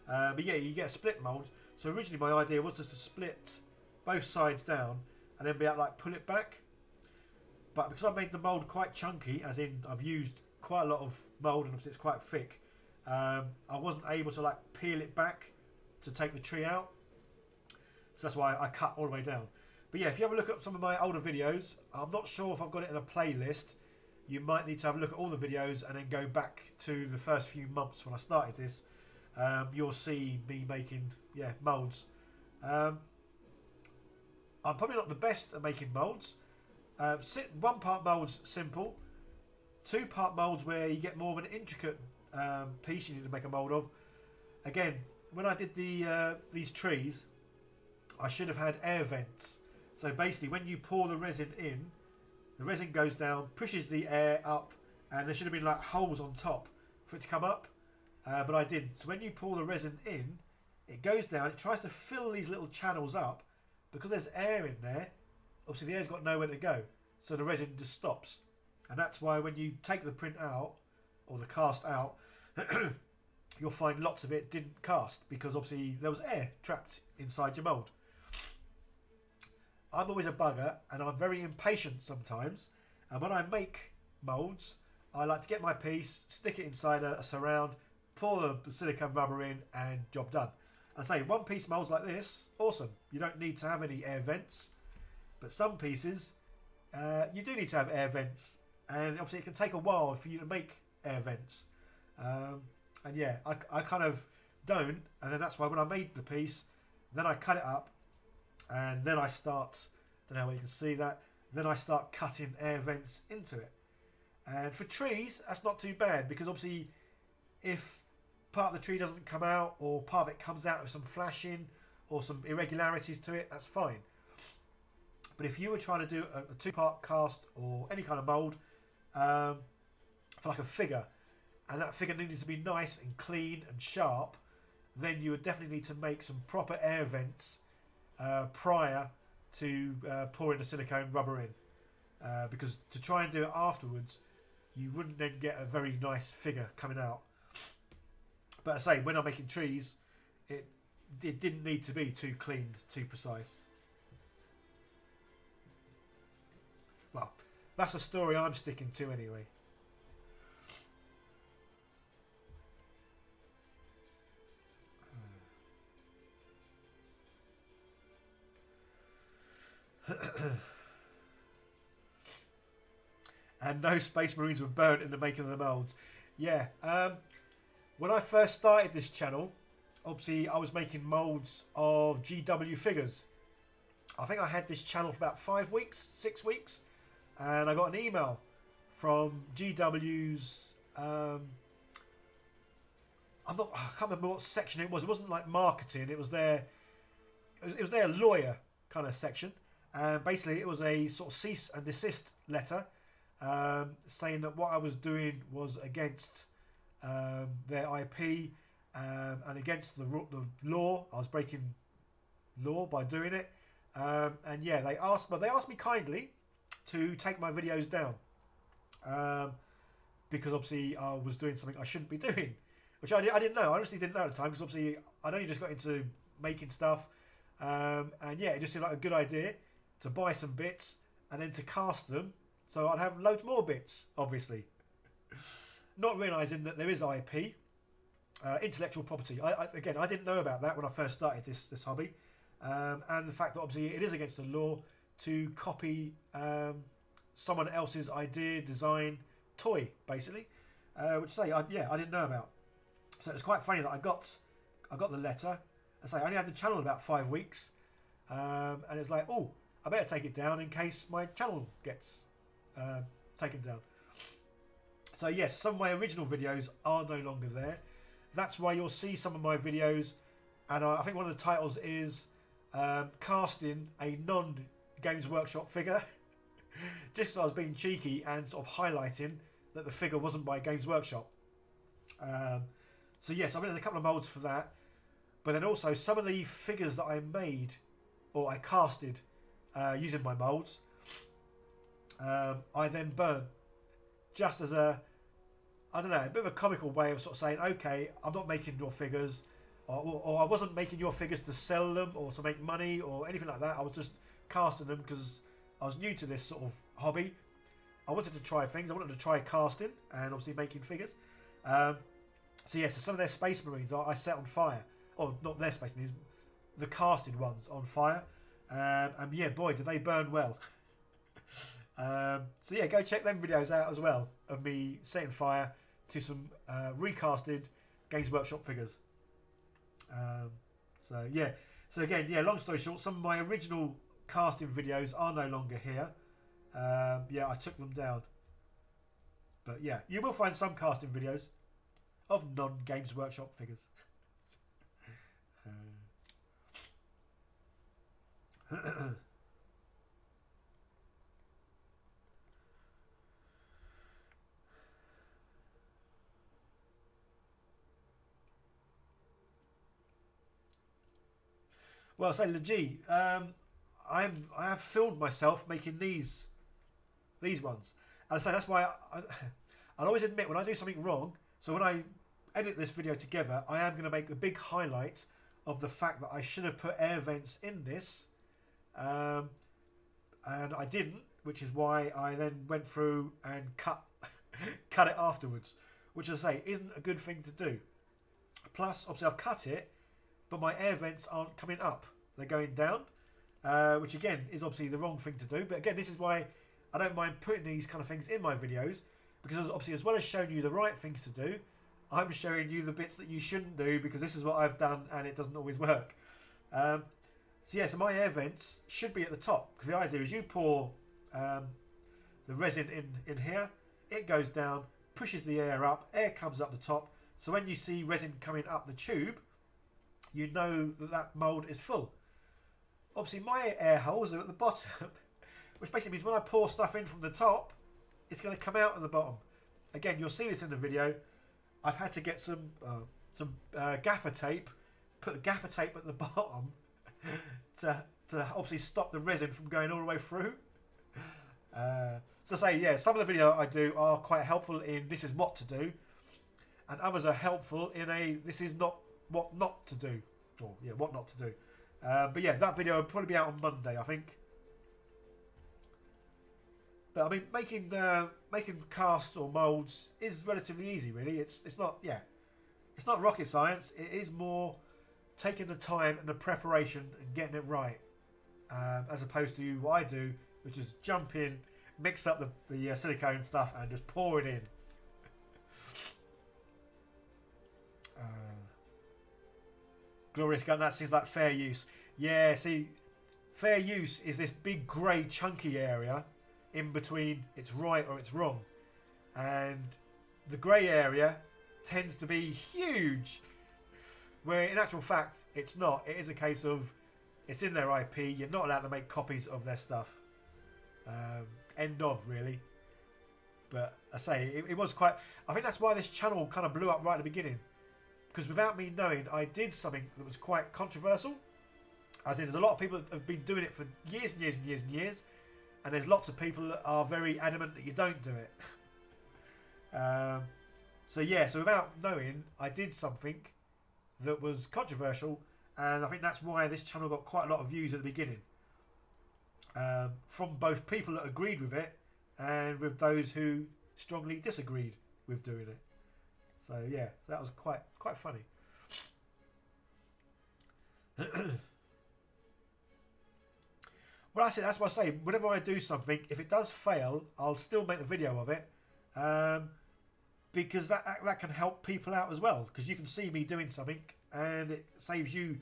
But yeah, you get a split mold. So originally my idea was just to split both sides down and then be able to like pull it back. But because I made the mold quite chunky, as in I've used quite a lot of mold and it's quite thick, I wasn't able to like peel it back to take the tree out. So that's why I cut all the way down. But yeah, if you have a look at some of my older videos, I'm not sure if I've got it in a playlist. You might need to have a look at all the videos and then go back to the first few months when I started this. You'll see me making molds. I'm probably not the best at making molds. One-part molds simple. Two-part molds where you get more of an intricate piece you need to make a mold of. Again, when I did these trees, I should have had air vents. So basically, when you pour the resin in, the resin goes down, pushes the air up, and there should have been like holes on top for it to come up, but I didn't. So when you pour the resin in, it goes down, it tries to fill these little channels up. Because there's air in there, obviously the air's got nowhere to go, so the resin just stops. And that's why when you take the print out, or the cast out, you'll find lots of it didn't cast, because obviously there was air trapped inside your mould. I'm always a bugger and I'm very impatient sometimes, and when I make moulds I like to get my piece, stick it inside a surround, pour the silicone rubber in, and job done. And say one piece moulds like this, awesome, you don't need to have any air vents. But some pieces you do need to have air vents, and obviously it can take a while for you to make air vents. And yeah, I kind of don't, and then that's why when I made the piece, then I cut it up, and then I start, don't know where you can see that, then I start cutting air vents into it. And for trees, that's not too bad, because obviously if part of the tree doesn't come out, or part of it comes out with some flashing or some irregularities to it, that's fine. But if you were trying to do a 2-part cast or any kind of mould for like a figure, and that figure needed to be nice and clean and sharp, then you would definitely need to make some proper air vents prior to pouring the silicone rubber in, because to try and do it afterwards, you wouldn't then get a very nice figure coming out. But I say, when I'm making trees, it didn't need to be too clean, too precise. Well, that's a story I'm sticking to anyway. And no Space Marines were burnt in the making of the molds. Yeah, when I first started this channel, obviously I was making molds of GW figures. I think I had this channel for about 5 weeks, 6 weeks, and I got an email from GW's. I can't remember what section it was. It wasn't like marketing. It was their lawyer kind of section. And basically, it was a sort of cease and desist letter, saying that what I was doing was against their IP and against the law. I was breaking law by doing it. And yeah, they asked me kindly to take my videos down, because obviously I was doing something I shouldn't be doing, which I didn't know. I honestly didn't know at the time, because obviously I'd only just got into making stuff, and yeah, it just seemed like a good idea to buy some bits and then to cast them, so I'd have loads more bits, obviously. Not realising that there is IP, intellectual property. Again, I didn't know about that when I first started this hobby, and the fact that obviously it is against the law to copy someone else's idea, design, toy, basically, which I didn't know about. So it's quite funny that I got the letter. I only had the channel about 5 weeks, and it was like, oh, I better take it down in case my channel gets taken down. So yes, some of my original videos are no longer there. That's why you'll see some of my videos, and I think one of the titles is casting a non-Games Workshop figure. Just because I was being cheeky and sort of highlighting that the figure wasn't by Games Workshop. So yes, I mean, there's a couple of molds for that. But then also some of the figures that I made, or I casted using my molds, I then burnt just as a, I don't know, a bit of a comical way of sort of saying, okay, I'm not making your figures, or I wasn't making your figures to sell them or to make money or anything like that. I was just casting them because I was new to this sort of hobby. I wanted to try things. I wanted to try casting and obviously making figures. So yeah, so some of their Space Marines I set on fire. Or not their Space Marines, the casted ones on fire. And yeah, boy, did they burn well. So yeah, go check them videos out as well of me setting fire to some recasted Games Workshop figures. So yeah, so again, yeah, long story short, some of my original casting videos are no longer here. Yeah, I took them down. But yeah, you will find some casting videos of non-Games Workshop figures. Well, say Legie, I have filmed myself making these ones, and I say that's why I'll always admit when I do something wrong. So when I edit this video together, I am going to make the big highlight of the fact that I should have put air vents in this, and I didn't, which is why I then went through and cut it afterwards, which I say isn't a good thing to do. Plus, obviously, I've cut it, but my air vents aren't coming up; they're going down, which again is obviously the wrong thing to do. But again, this is why I don't mind putting these kind of things in my videos, because obviously, as well as showing you the right things to do, I'm showing you the bits that you shouldn't do, because this is what I've done and it doesn't always work. So yeah, so my air vents should be at the top, because the idea is you pour the resin in here, it goes down, pushes the air up, air comes up the top, so when you see resin coming up the tube, you know that that mould is full. Obviously my air holes are at the bottom, which basically means when I pour stuff in from the top, it's going to come out at the bottom. Again, you'll see this in the video. I've had to get some gaffer tape, put the gaffer tape at the bottom to obviously stop the resin from going all the way through. So say, yeah, some of the videos I do are quite helpful in this is what to do, and others are helpful in a this is not what not to do, or yeah, what not to do. But yeah, that video will probably be out on Monday, I think. But I mean, making casts or molds is relatively easy, really. It's not, yeah, it's not rocket science. It is more taking the time and the preparation and getting it right, as opposed to what I do, which is jump in, mix up the silicone stuff, and just pour it in. Glorious Gun, that seems like fair use. Yeah, see, fair use is this big grey chunky area in between it's right or it's wrong, and the grey area tends to be huge, where in actual fact it's not. It is a case of it's in their IP, you're not allowed to make copies of their stuff. End of, really. But I say it was quite, I think that's why this channel kind of blew up right at the beginning, because without me knowing, I did something that was quite controversial. As in, there's a lot of people that have been doing it for years and years and years and years, and there's lots of people that are very adamant that you don't do it. So yeah, so without knowing, I did something that was controversial, and I think that's why this channel got quite a lot of views at the beginning. From both people that agreed with it, and with those who strongly disagreed with doing it. So yeah, that was quite funny. Well, that's what I say. Whenever I do something, if it does fail, I'll still make the video of it, because that can help people out as well. Because you can see me doing something, and it saves you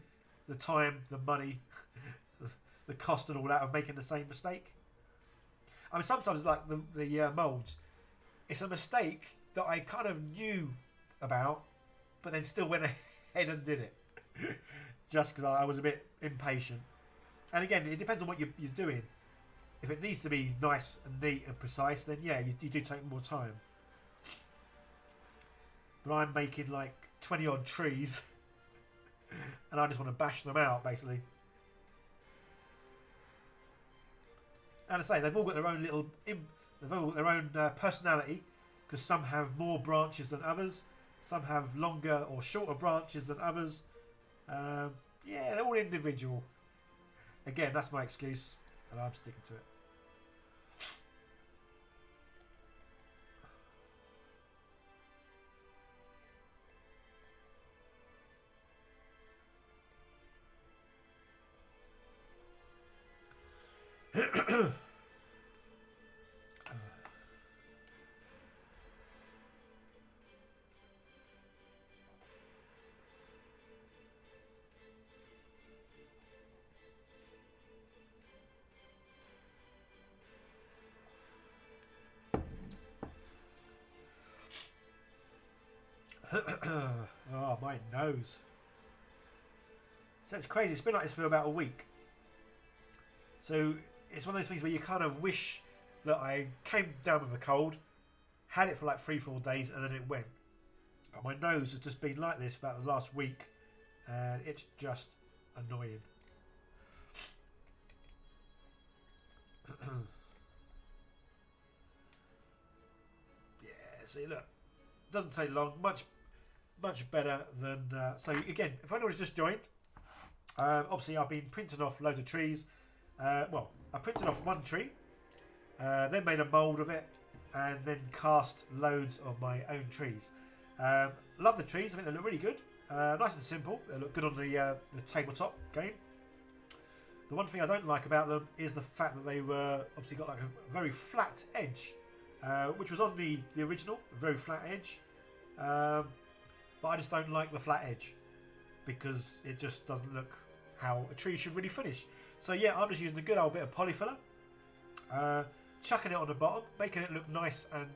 the time, the money, the cost, and all that of making the same mistake. I mean, sometimes like the molds, it's a mistake that I kind of knew about, but then still went ahead and did it. Just because I was a bit impatient. And again, it depends on what you're doing. If it needs to be nice and neat and precise, then yeah, you do take more time. But I'm making like 20 odd trees and I just want to bash them out basically. And I say, they've all got their own little, they've all got their own personality, because some have more branches than others, some have longer or shorter branches than others. Yeah, they're all individual. Again, that's my excuse, and I'm sticking to it. Oh, my nose. So it's crazy. It's been like this for about a week. So it's one of those things where you kind of wish that I came down with a cold, had it for like 3-4 days, and then it went. But my nose has just been like this about the last week, and it's just annoying. Yeah, see, look, doesn't take long. Much better than. So again, if anyone's just joined, obviously I've been printing off loads of trees. Well, I printed off one tree, then made a mould of it, and then cast loads of my own trees. Love the trees. I think they look really good. Nice and simple. They look good on the tabletop game. The one thing I don't like about them is the fact that they were obviously got like a very flat edge, which was on the original, a very flat edge. But I just don't like the flat edge because it just doesn't look how a tree should really finish. So yeah, I'm just using a good old bit of polyfiller, chucking it on the bottom, making it look nice and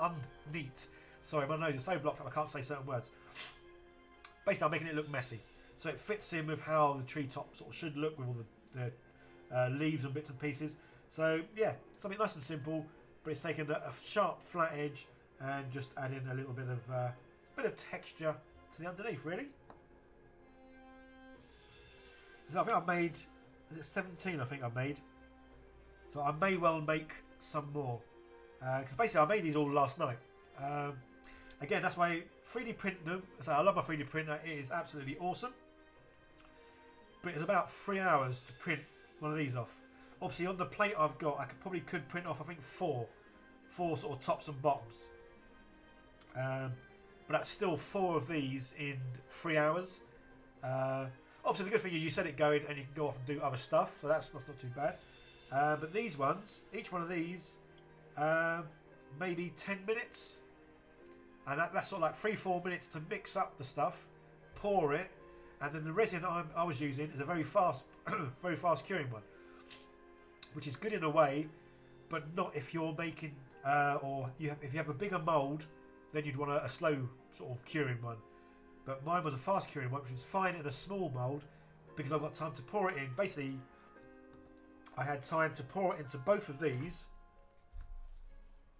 unneat. Sorry, my nose is so blocked up I can't say certain words. Basically, I'm making it look messy, so it fits in with how the treetop sort of should look with all the leaves and bits and pieces. So yeah, something nice and simple, but it's taken a sharp flat edge and just adding a little bit of texture to the underneath, really. So I think I've made 17. I think I've made. So I may well make some more because basically I made these all last night. Again, that's why 3D print them. So I love my 3D printer. It is absolutely awesome. But it's about 3 hours to print one of these off. Obviously, on the plate I've got, I probably could print off, I think, four sort of tops and bottoms. But that's still 4 of these in 3 hours. Obviously, the good thing is you set it going and you can go off and do other stuff, so that's not too bad. But these ones, each one of these, maybe 10 minutes. And that's sort of like 3-4 minutes to mix up the stuff, pour it, and then the resin I was using is a very fast curing one, which is good in a way, but not if you're making if you have a bigger mould, then you'd want a slow sort of curing one. But mine was a fast curing one, which was fine in a small mould because I've got time to pour it in. Basically, I had time to pour it into both of these.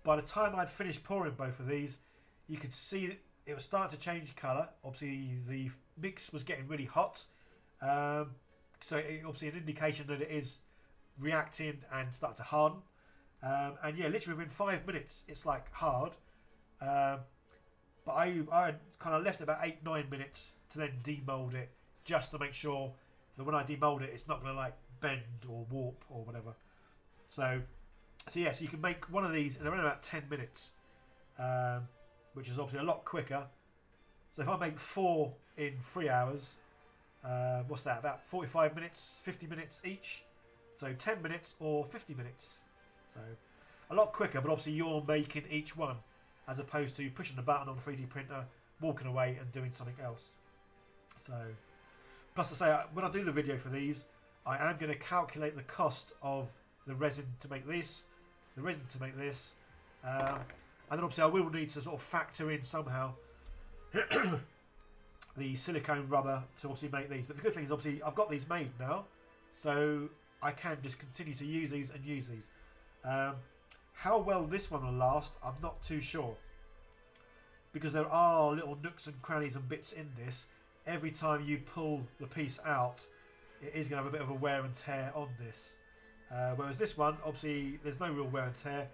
By the time I'd finished pouring both of these, you could see that it was starting to change colour. Obviously, the mix was getting really hot. So obviously an indication that it is reacting and starting to harden. And yeah, literally within 5 minutes, it's like hard. But I kind of left it about 8-9 minutes to then demold it, just to make sure that when I demold it, it's not going to like bend or warp or whatever. So yeah, so you can make one of these in around about 10 minutes, which is obviously a lot quicker. So if I make 4 in 3 hours, what's that? About 45 minutes, 50 minutes each. So 10 minutes or 50 minutes. So a lot quicker, but obviously you're making each one, as opposed to pushing the button on the 3D printer, walking away and doing something else. So, plus I say, when I do the video for these, I am going to calculate the cost of the resin to make this, the resin to make this, and then obviously I will need to sort of factor in somehow the silicone rubber to obviously make these. But the good thing is obviously I've got these made now, so I can just continue to use these and use these. How well this one will last, I'm not too sure, because there are little nooks and crannies and bits in this. Every time you pull the piece out, it is going to have a bit of a wear and tear on this. Whereas this one, obviously, there's no real wear and tear.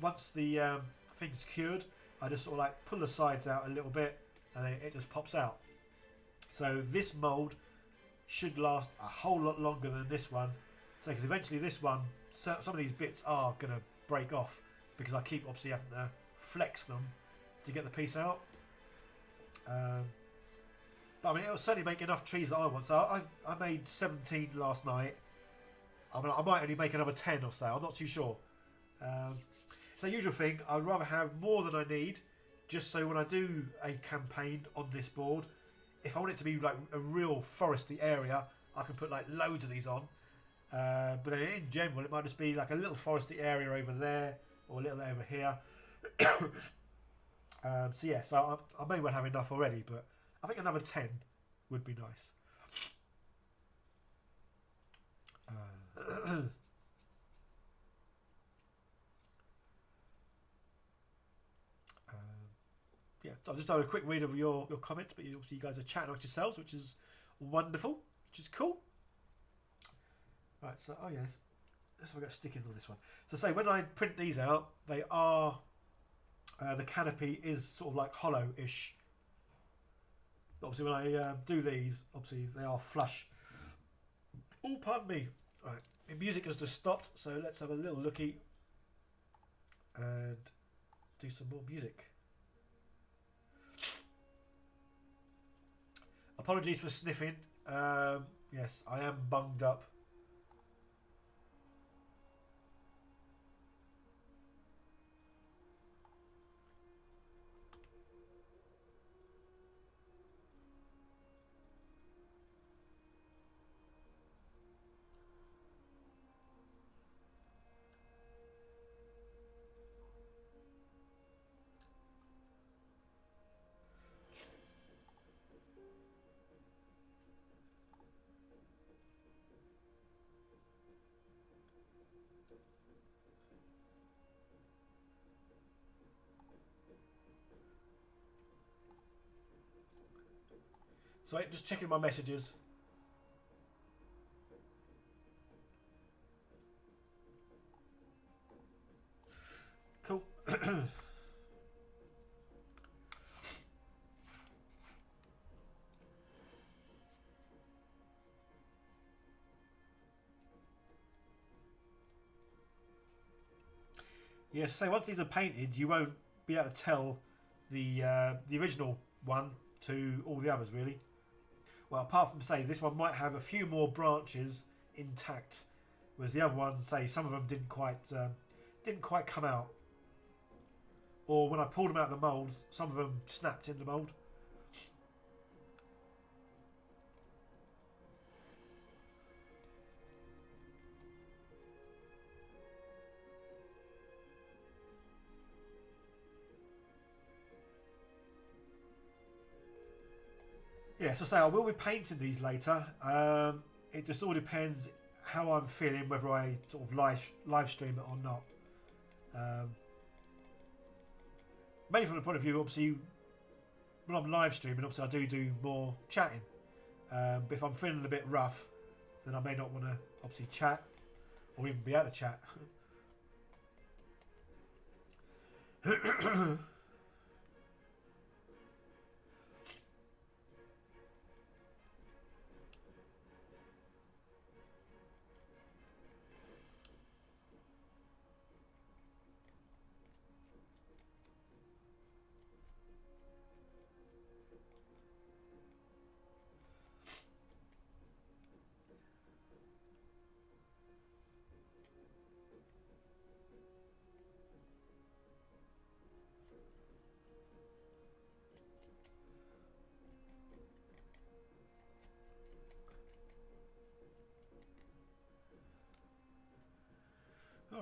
Once the thing's cured, I just sort of like pull the sides out a little bit, and then it just pops out. So this mould should last a whole lot longer than this one. So because eventually this one, some of these bits are going to break off, because I keep obviously having to flex them to get the piece out. But I mean, it'll certainly make enough trees that I want. So I made 17 last night. I mean, I might only make another 10 or so. I'm not too sure. It's the usual thing. I'd rather have more than I need, just so when I do a campaign on this board, if I want it to be like a real foresty area, I can put like loads of these on. But then in general, it might just be like a little foresty area over there, or a little over here. So yeah, so I may well have enough already, but I think another 10 would be nice. Yeah, so I've just done a quick read of your comments, but obviously you guys are chatting amongst yourselves, which is wonderful, which is cool. Right, so, oh yes, that's why I got stickers on this one. So say when I print these out, they are, the canopy is sort of like hollow-ish. Obviously when I do these, obviously they are flush. Oh, pardon me. Right, the music has just stopped, so let's have a little looky and do some more music. Apologies for sniffing. Yes, I am bunged up. So just checking my messages. Cool. Yes, so once these are painted, you won't be able to tell the original one to all the others, really. Well, apart from, say, this one might have a few more branches intact, whereas the other ones, say, some of them didn't quite come out. Or when I pulled them out of the mould, some of them snapped in the mould. Yeah, so say I will be painting these later. It just all depends how I'm feeling, whether I sort of live stream it or not. Mainly from the point of view, obviously, when I'm live streaming, obviously I do more chatting. But if I'm feeling a bit rough, then I may not want to obviously chat or even be able to chat.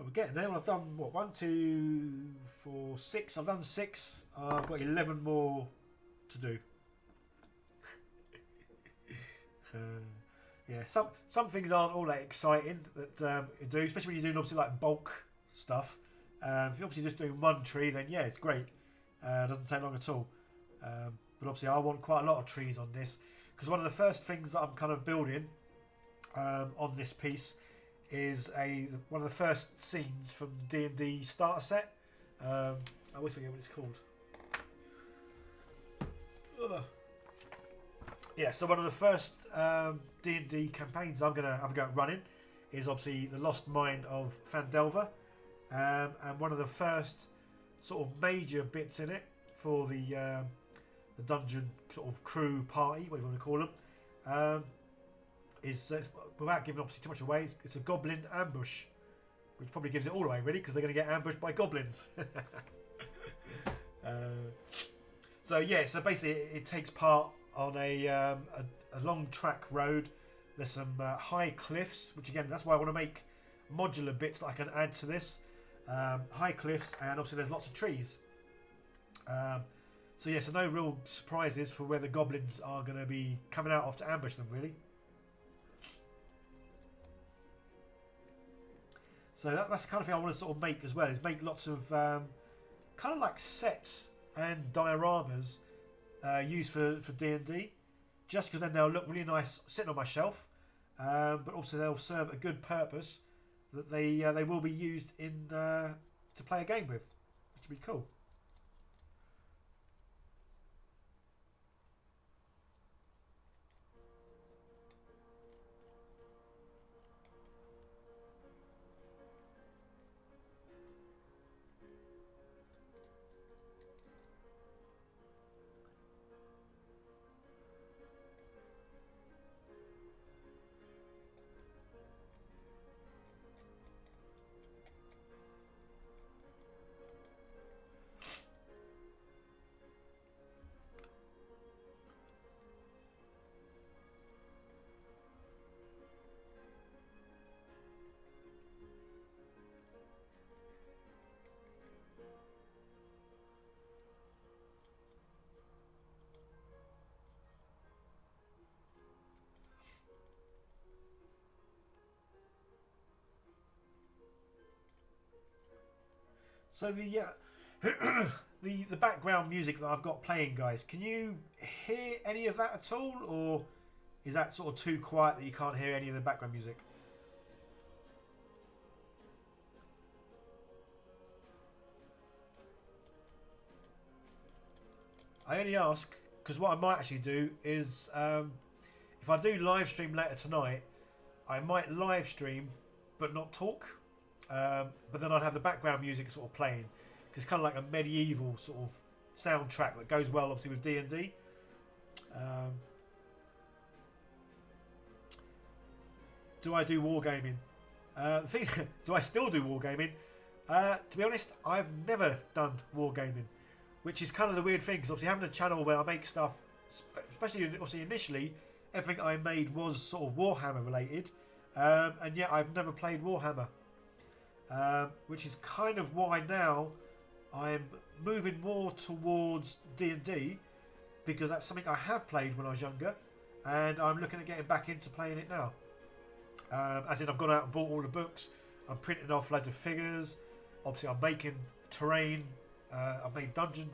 we're getting there. Well, I've done what, 1, 2, 4, 6. I've done 6. I've got 11 more to do. Yeah, some things aren't all that exciting that you do, especially when you're doing obviously like bulk stuff. If you're obviously just doing one tree, then yeah, it's great. It doesn't take long at all. But obviously, I want quite a lot of trees on this because one of the first things that I'm kind of building on this piece is one of the first scenes from the D&D starter set. I always forget what it's called. Ugh. Yeah, so one of the first D&D campaigns I'm going to have a go at running is obviously the Lost Mine of Phandelver. And one of the first sort of major bits in it for the dungeon sort of crew party, whatever you want to call them, is without giving obviously too much away, it's a goblin ambush, which probably gives it all away really because they're going to get ambushed by goblins. So yeah, so basically it takes part on a long track road. There's some high cliffs, which again, that's why I want to make modular bits that I can add to this. High cliffs, and obviously there's lots of trees. So yeah, so no real surprises for where the goblins are going to be coming out of to ambush them, really. So that's the kind of thing I want to sort of make as well, is make lots of kind of like sets and dioramas used for D&D, just because then they'll look really nice sitting on my shelf, but also they'll serve a good purpose that they will be used in to play a game with, which would be cool. So the the background music that I've got playing, guys, can you hear any of that at all, or is that sort of too quiet that you can't hear any of the background music? I only ask because what I might actually do is if I do live stream later tonight, I might live stream but not talk. But then I'd have the background music sort of playing, because it's kind of like a medieval sort of soundtrack that goes well obviously with D&D. Do I do wargaming? Do I still do wargaming? To be honest, I've never done wargaming, which is kind of the weird thing, because obviously having a channel where I make stuff, especially obviously initially, everything I made was sort of Warhammer related, and yet I've never played Warhammer. Which is kind of why now I'm moving more towards D&D, because that's something I have played when I was younger, and I'm looking at getting back into playing it now. As in, I've gone out and bought all the books, I'm printing off loads of figures, obviously I'm making terrain, I've made dungeon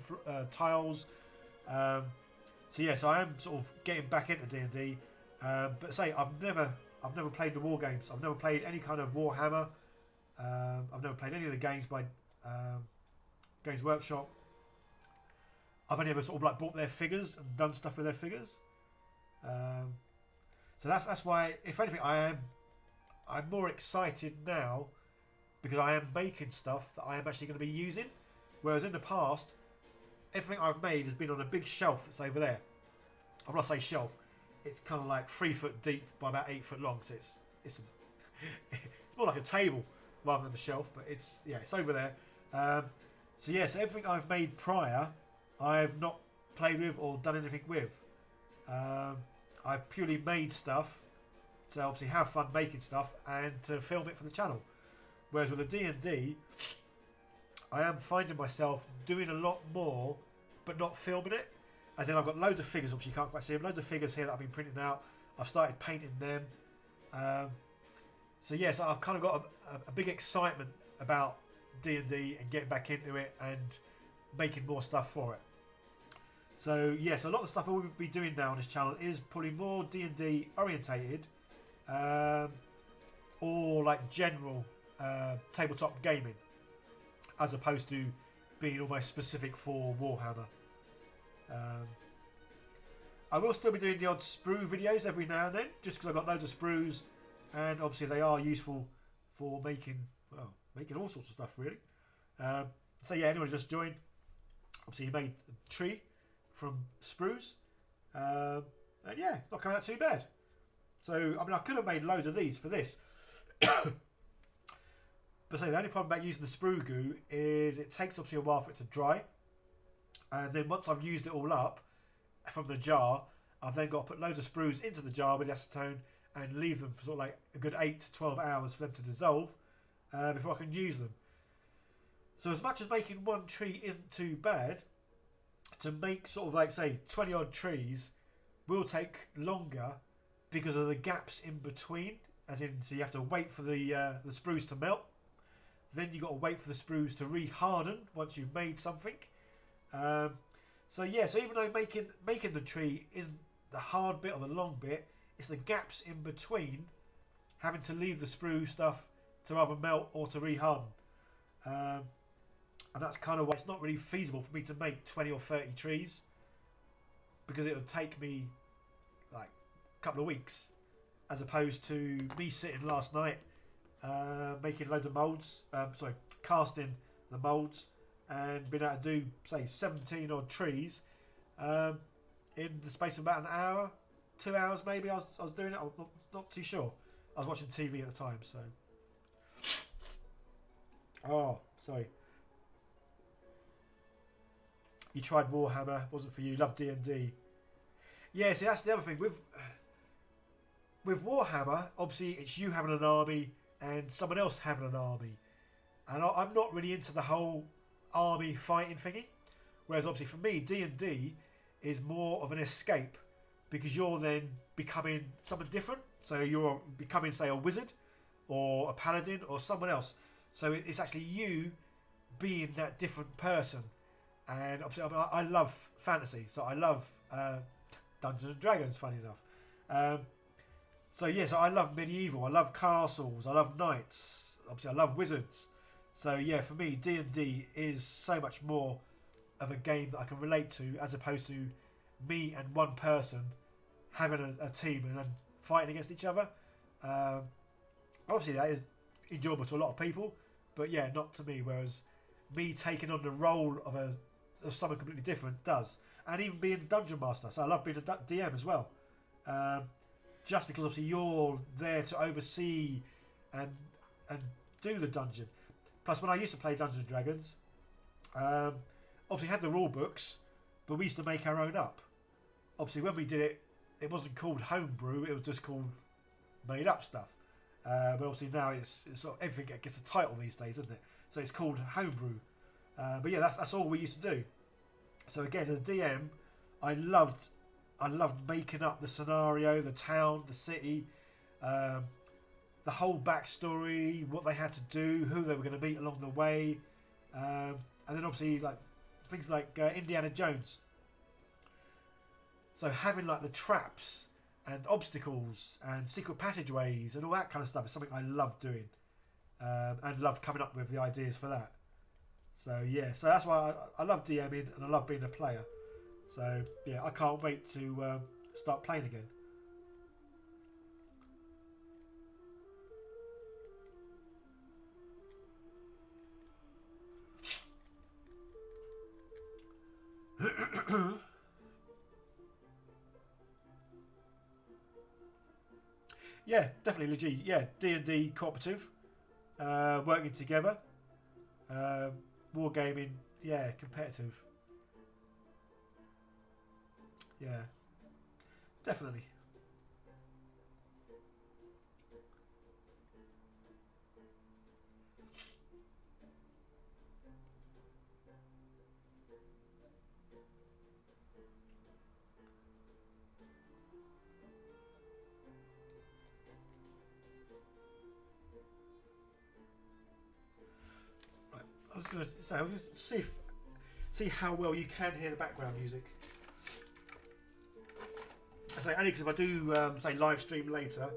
tiles, so yes, I am sort of getting back into D&D, but say I've never played the war games. I've never played any kind of Warhammer. I've never played any of the games by Games Workshop. I've only ever sort of like bought their figures and done stuff with their figures. So that's why, if anything, I'm more excited now because I am making stuff that I am actually going to be using. Whereas in the past, everything I've made has been on a big shelf that's over there. When I say shelf, it's kind of like 3 foot deep by about 8 foot long. So it's more like a table rather than a shelf, but it's over there. So yes, everything I've made prior, I've not played with or done anything with. I've purely made stuff to obviously have fun making stuff and to film it for the channel. Whereas with a D&D, I am finding myself doing a lot more, but not filming it. As in, I've got loads of figures, which you can't quite see them. Loads of figures here that I've been printing out. I've started painting them. So yes, I've kind of got a big excitement about D&D and getting back into it and making more stuff for it. So yes, a lot of the stuff I will be doing now on this channel is probably more D&D orientated, or like general tabletop gaming, as opposed to being almost specific for Warhammer. I will still be doing the odd Sprue videos every now and then, just because I've got loads of Sprues, and obviously they are useful for making all sorts of stuff, really. So yeah, anyone just joined, obviously he made a tree from Sprues, and yeah, it's not coming out too bad. So I mean, I could have made loads of these for this. But say the only problem about using the Sprue goo is it takes obviously a while for it to dry, and then once I've used it all up from the jar, I've then got to put loads of Sprues into the jar with acetone and leave them for sort of like a good 8 to 12 hours for them to dissolve before I can use them. So as much as making one tree isn't too bad, to make sort of like say 20 odd trees will take longer because of the gaps in between. As in, so you have to wait for the Sprues to melt. Then you've got to wait for the Sprues to re-harden once you've made something. So yeah, so even though making the tree isn't the hard bit or the long bit, it's the gaps in between having to leave the Sprue stuff to either melt or to re-harden. And that's kind of why it's not really feasible for me to make 20 or 30 trees, because it would take me like a couple of weeks, as opposed to me sitting last night making loads of moulds, casting the moulds, and being able to do say 17 odd trees in the space of about an hour, 2 hours maybe. I was doing it. I'm not too sure. I was watching TV at the time, so. Oh, sorry. You tried Warhammer, wasn't for you. You loved D&D. Yeah, see, that's the other thing with Warhammer. Obviously, it's you having an army and someone else having an army, and I'm not really into the whole army fighting thingy. Whereas obviously for me, D&D is more of an escape, because you're then becoming someone different. So you're becoming, say, a wizard or a paladin or someone else. So it's actually you being that different person. And obviously I love fantasy, so I love Dungeons and Dragons, funny enough. So yeah, so I love medieval, I love castles, I love knights, obviously I love wizards. So yeah, for me, D&D is so much more of a game that I can relate to, as opposed to me and one person having a team and then fighting against each other. Obviously that is enjoyable to a lot of people, but yeah, not to me. Whereas me taking on the role of someone completely different does, and even being a dungeon master. So I love being a DM as well, just because obviously you're there to oversee and do the dungeon. Plus, when I used to play Dungeons and Dragons, obviously had the rule books, but we used to make our own up. Obviously, when we did it, it wasn't called homebrew; it was just called made up stuff. But obviously now it's sort of everything gets a title these days, isn't it? So it's called homebrew. But yeah, that's all we used to do. So again, as a DM, I loved making up the scenario, the town, the city, the whole backstory, what they had to do, who they were going to meet along the way, and then obviously like things like Indiana Jones. So having like the traps and obstacles and secret passageways and all that kind of stuff is something I love doing, and loved coming up with the ideas for that. So yeah, so that's why I love DMing and I love being a player. So yeah, I can't wait to start playing again. Yeah, definitely legit. Yeah, D&D cooperative, working together, wargaming. Yeah, competitive. Yeah, definitely. I was going to say, I was going to see how well you can hear the background music. I say only because if I do say live stream later,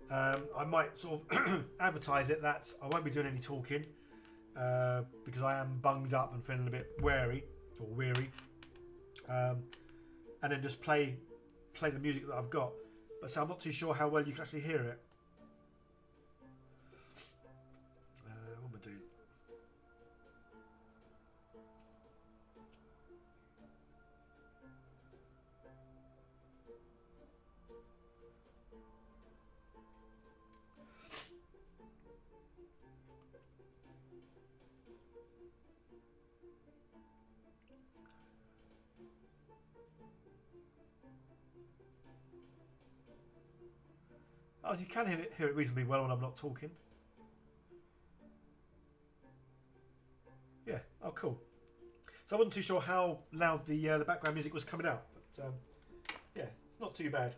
I might sort of advertise it that I won't be doing any talking because I am bunged up and feeling a bit wary or weary, and then just play the music that I've got. But so I'm not too sure how well you can actually hear it. What am I doing? Oh, you can hear it reasonably well when I'm not talking. Yeah. Oh, cool. So I wasn't too sure how loud the background music was coming out, but yeah, not too bad.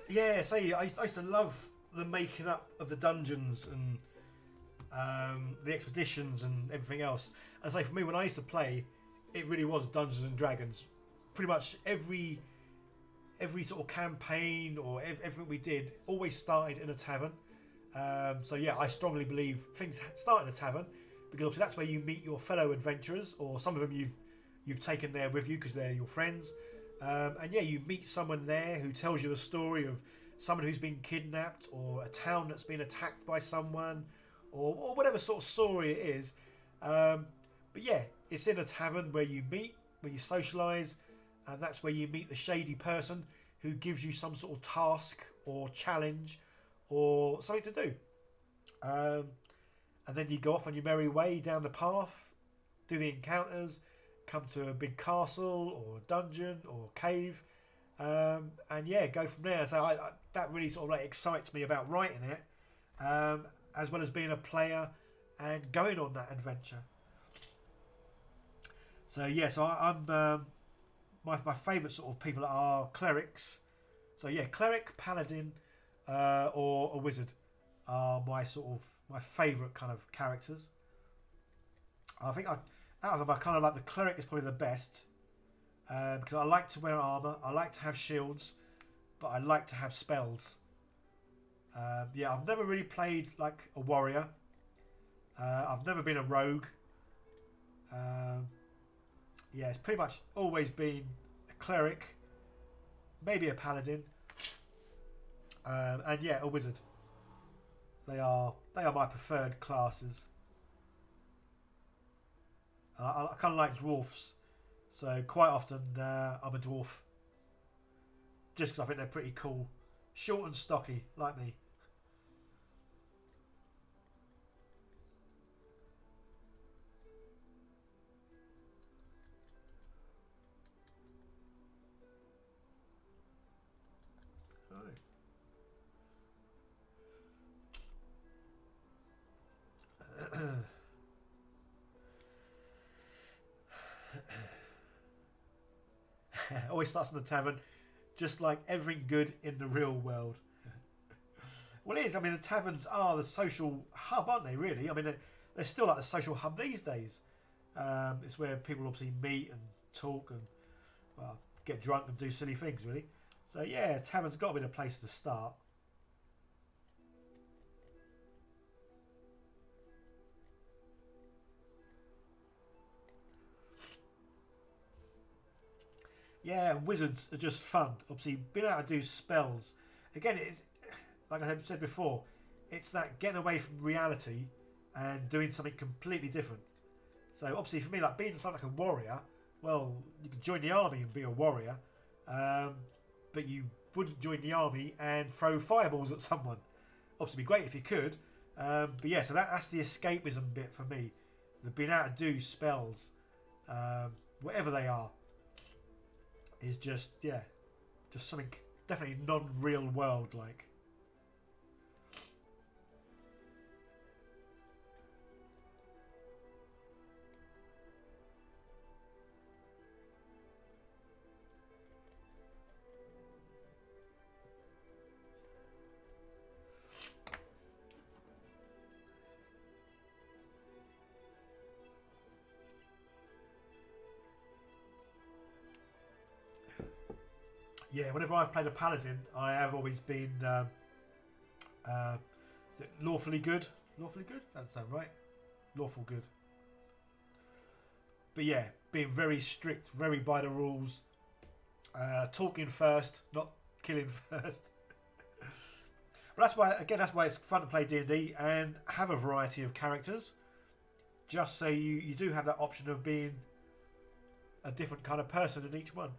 Yeah, say I used to love the making up of the dungeons and the expeditions and everything else. And say for me, when I used to play, it really was Dungeons and Dragons. Pretty much every sort of campaign or everything we did always started in a tavern. So yeah, I strongly believe things start in a tavern because obviously that's where you meet your fellow adventurers, or some of them you've taken there with you because they're your friends. And yeah, you meet someone there who tells you a story of someone who's been kidnapped, or a town that's been attacked by someone, or whatever sort of story it is. But yeah, it's in a tavern where you meet, where you socialise, and that's where you meet the shady person who gives you some sort of task or challenge or something to do. And then you go off on your merry way down the path, do the encounters, come to a big castle or dungeon or cave, and yeah, go from there. So that really sort of like excites me about writing it, as well as being a player and going on that adventure. So yeah, so I'm my favourite sort of people are clerics. So yeah, cleric, paladin, or a wizard are my favourite kind of characters. I think out of them, I kind of like the cleric is probably the best, because I like to wear armour, I like to have shields, but I like to have spells. Yeah, I've never really played like a warrior. I've never been a rogue. Yeah, it's pretty much always been a cleric, maybe a paladin, and yeah, a wizard. They are my preferred classes. I kind of like dwarfs, so quite often I'm a dwarf, just because I think they're pretty cool, short and stocky like me. Always starts in the tavern, just like everything good in the real world. Well, it is. I mean, the taverns are the social hub, aren't they? Really. I mean, they're still like the social hub these days. It's where people obviously meet and talk and, well, get drunk and do silly things. Really. So yeah, tavern's got to be the place to start. Yeah, wizards are just fun. Obviously, being able to do spells. Again, it's like I said before, it's that getting away from reality and doing something completely different. So obviously, for me, like being something like a warrior, well, you could join the army and be a warrior, but you wouldn't join the army and throw fireballs at someone. Obviously, it'd be great if you could, but yeah. So that's the escapism bit for me. The being able to do spells, whatever they are, is just, yeah, just something definitely non-real world like. yeah, whenever I've played a paladin, I have always been is it lawfully good. Lawfully good? That doesn't sound right. Lawful good. But yeah, being very strict, very by the rules. Talking first, not killing first. But that's why, again, that's why it's fun to play D&D and have a variety of characters. Just so you do have that option of being a different kind of person in each one.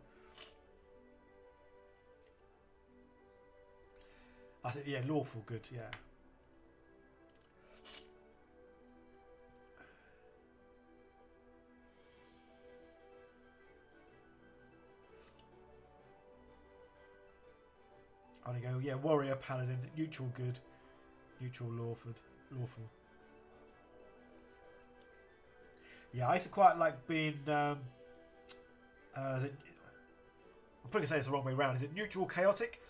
I think, yeah, lawful good, yeah. I'm going to go, yeah, warrior, paladin, neutral good, neutral lawful. Yeah, I used to quite like being, I'm probably going to say this the wrong way around. Is it neutral chaotic?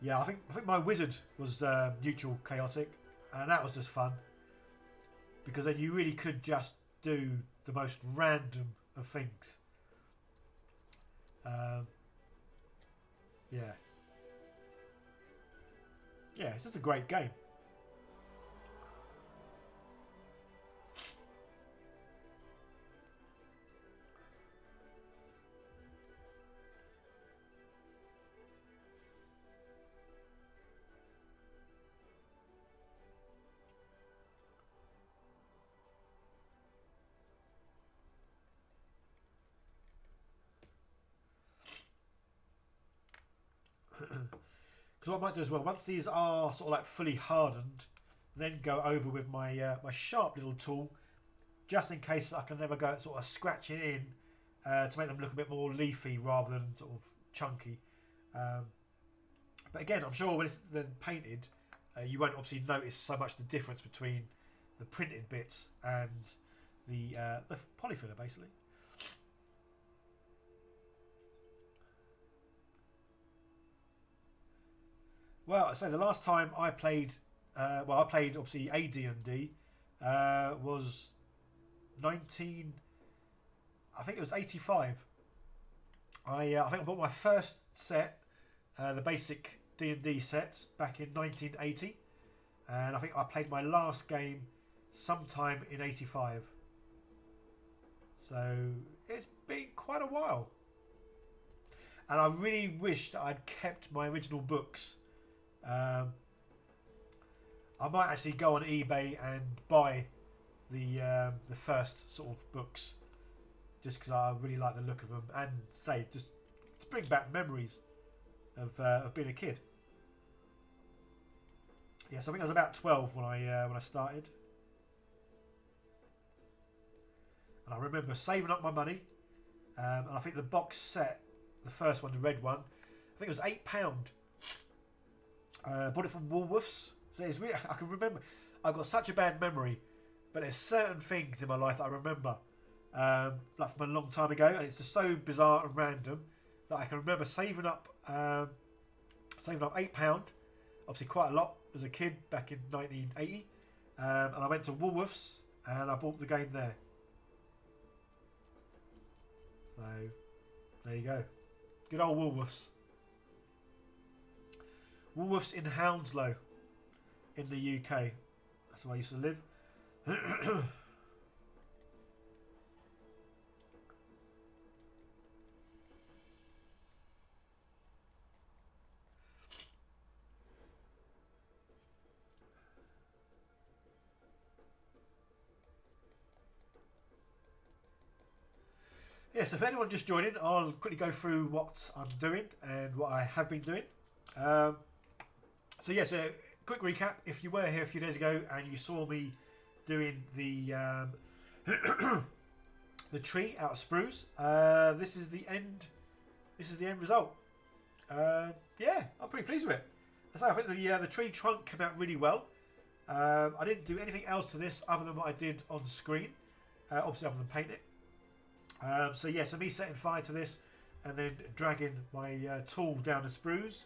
Yeah, I think my wizard was neutral chaotic, and that was just fun because then you really could just do the most random of things. Yeah, it's just a great game. Because what I might do as well, once these are sort of like fully hardened, then go over with my my sharp little tool, just in case I can never go sort of scratching in to make them look a bit more leafy rather than sort of chunky. But again, I'm sure when it's then painted, you won't obviously notice so much the difference between the printed bits and the polyfiller, basically. Well, I say the last time I played, I played obviously AD&D, was 19, I think it was 85. I think I bought my first set, the basic D&D sets, back in 1980, and I think I played my last game sometime in 85. So it's been quite a while, and I really wish that I'd kept my original books. I might actually go on eBay and buy the first sort of books, just because I really like the look of them, and say just to bring back memories of being a kid. Yes, I think I was about 12 when I started, and I remember saving up my money, and I think the box set, the first one, the red one, I think it was £8. Bought it from Woolworths. So it's really, I can remember. I've got such a bad memory, but there's certain things in my life that I remember, like from a long time ago, and it's just so bizarre and random that I can remember saving up £8. Obviously, quite a lot as a kid back in 1980, and I went to Woolworths and I bought the game there. So there you go. Good old Woolworths. Woolworths in Hounslow in the UK. That's where I used to live. Yes, if anyone just joining, I'll quickly go through what I'm doing and what I have been doing. So yes, a quick recap. If you were here a few days ago and you saw me doing the the tree out of sprues, this is the end. This is the end result. Yeah, I'm pretty pleased with it. So I think the tree trunk came out really well. I didn't do anything else to this other than what I did on screen, obviously other than paint it. So yeah, so me setting fire to this and then dragging my tool down the sprues.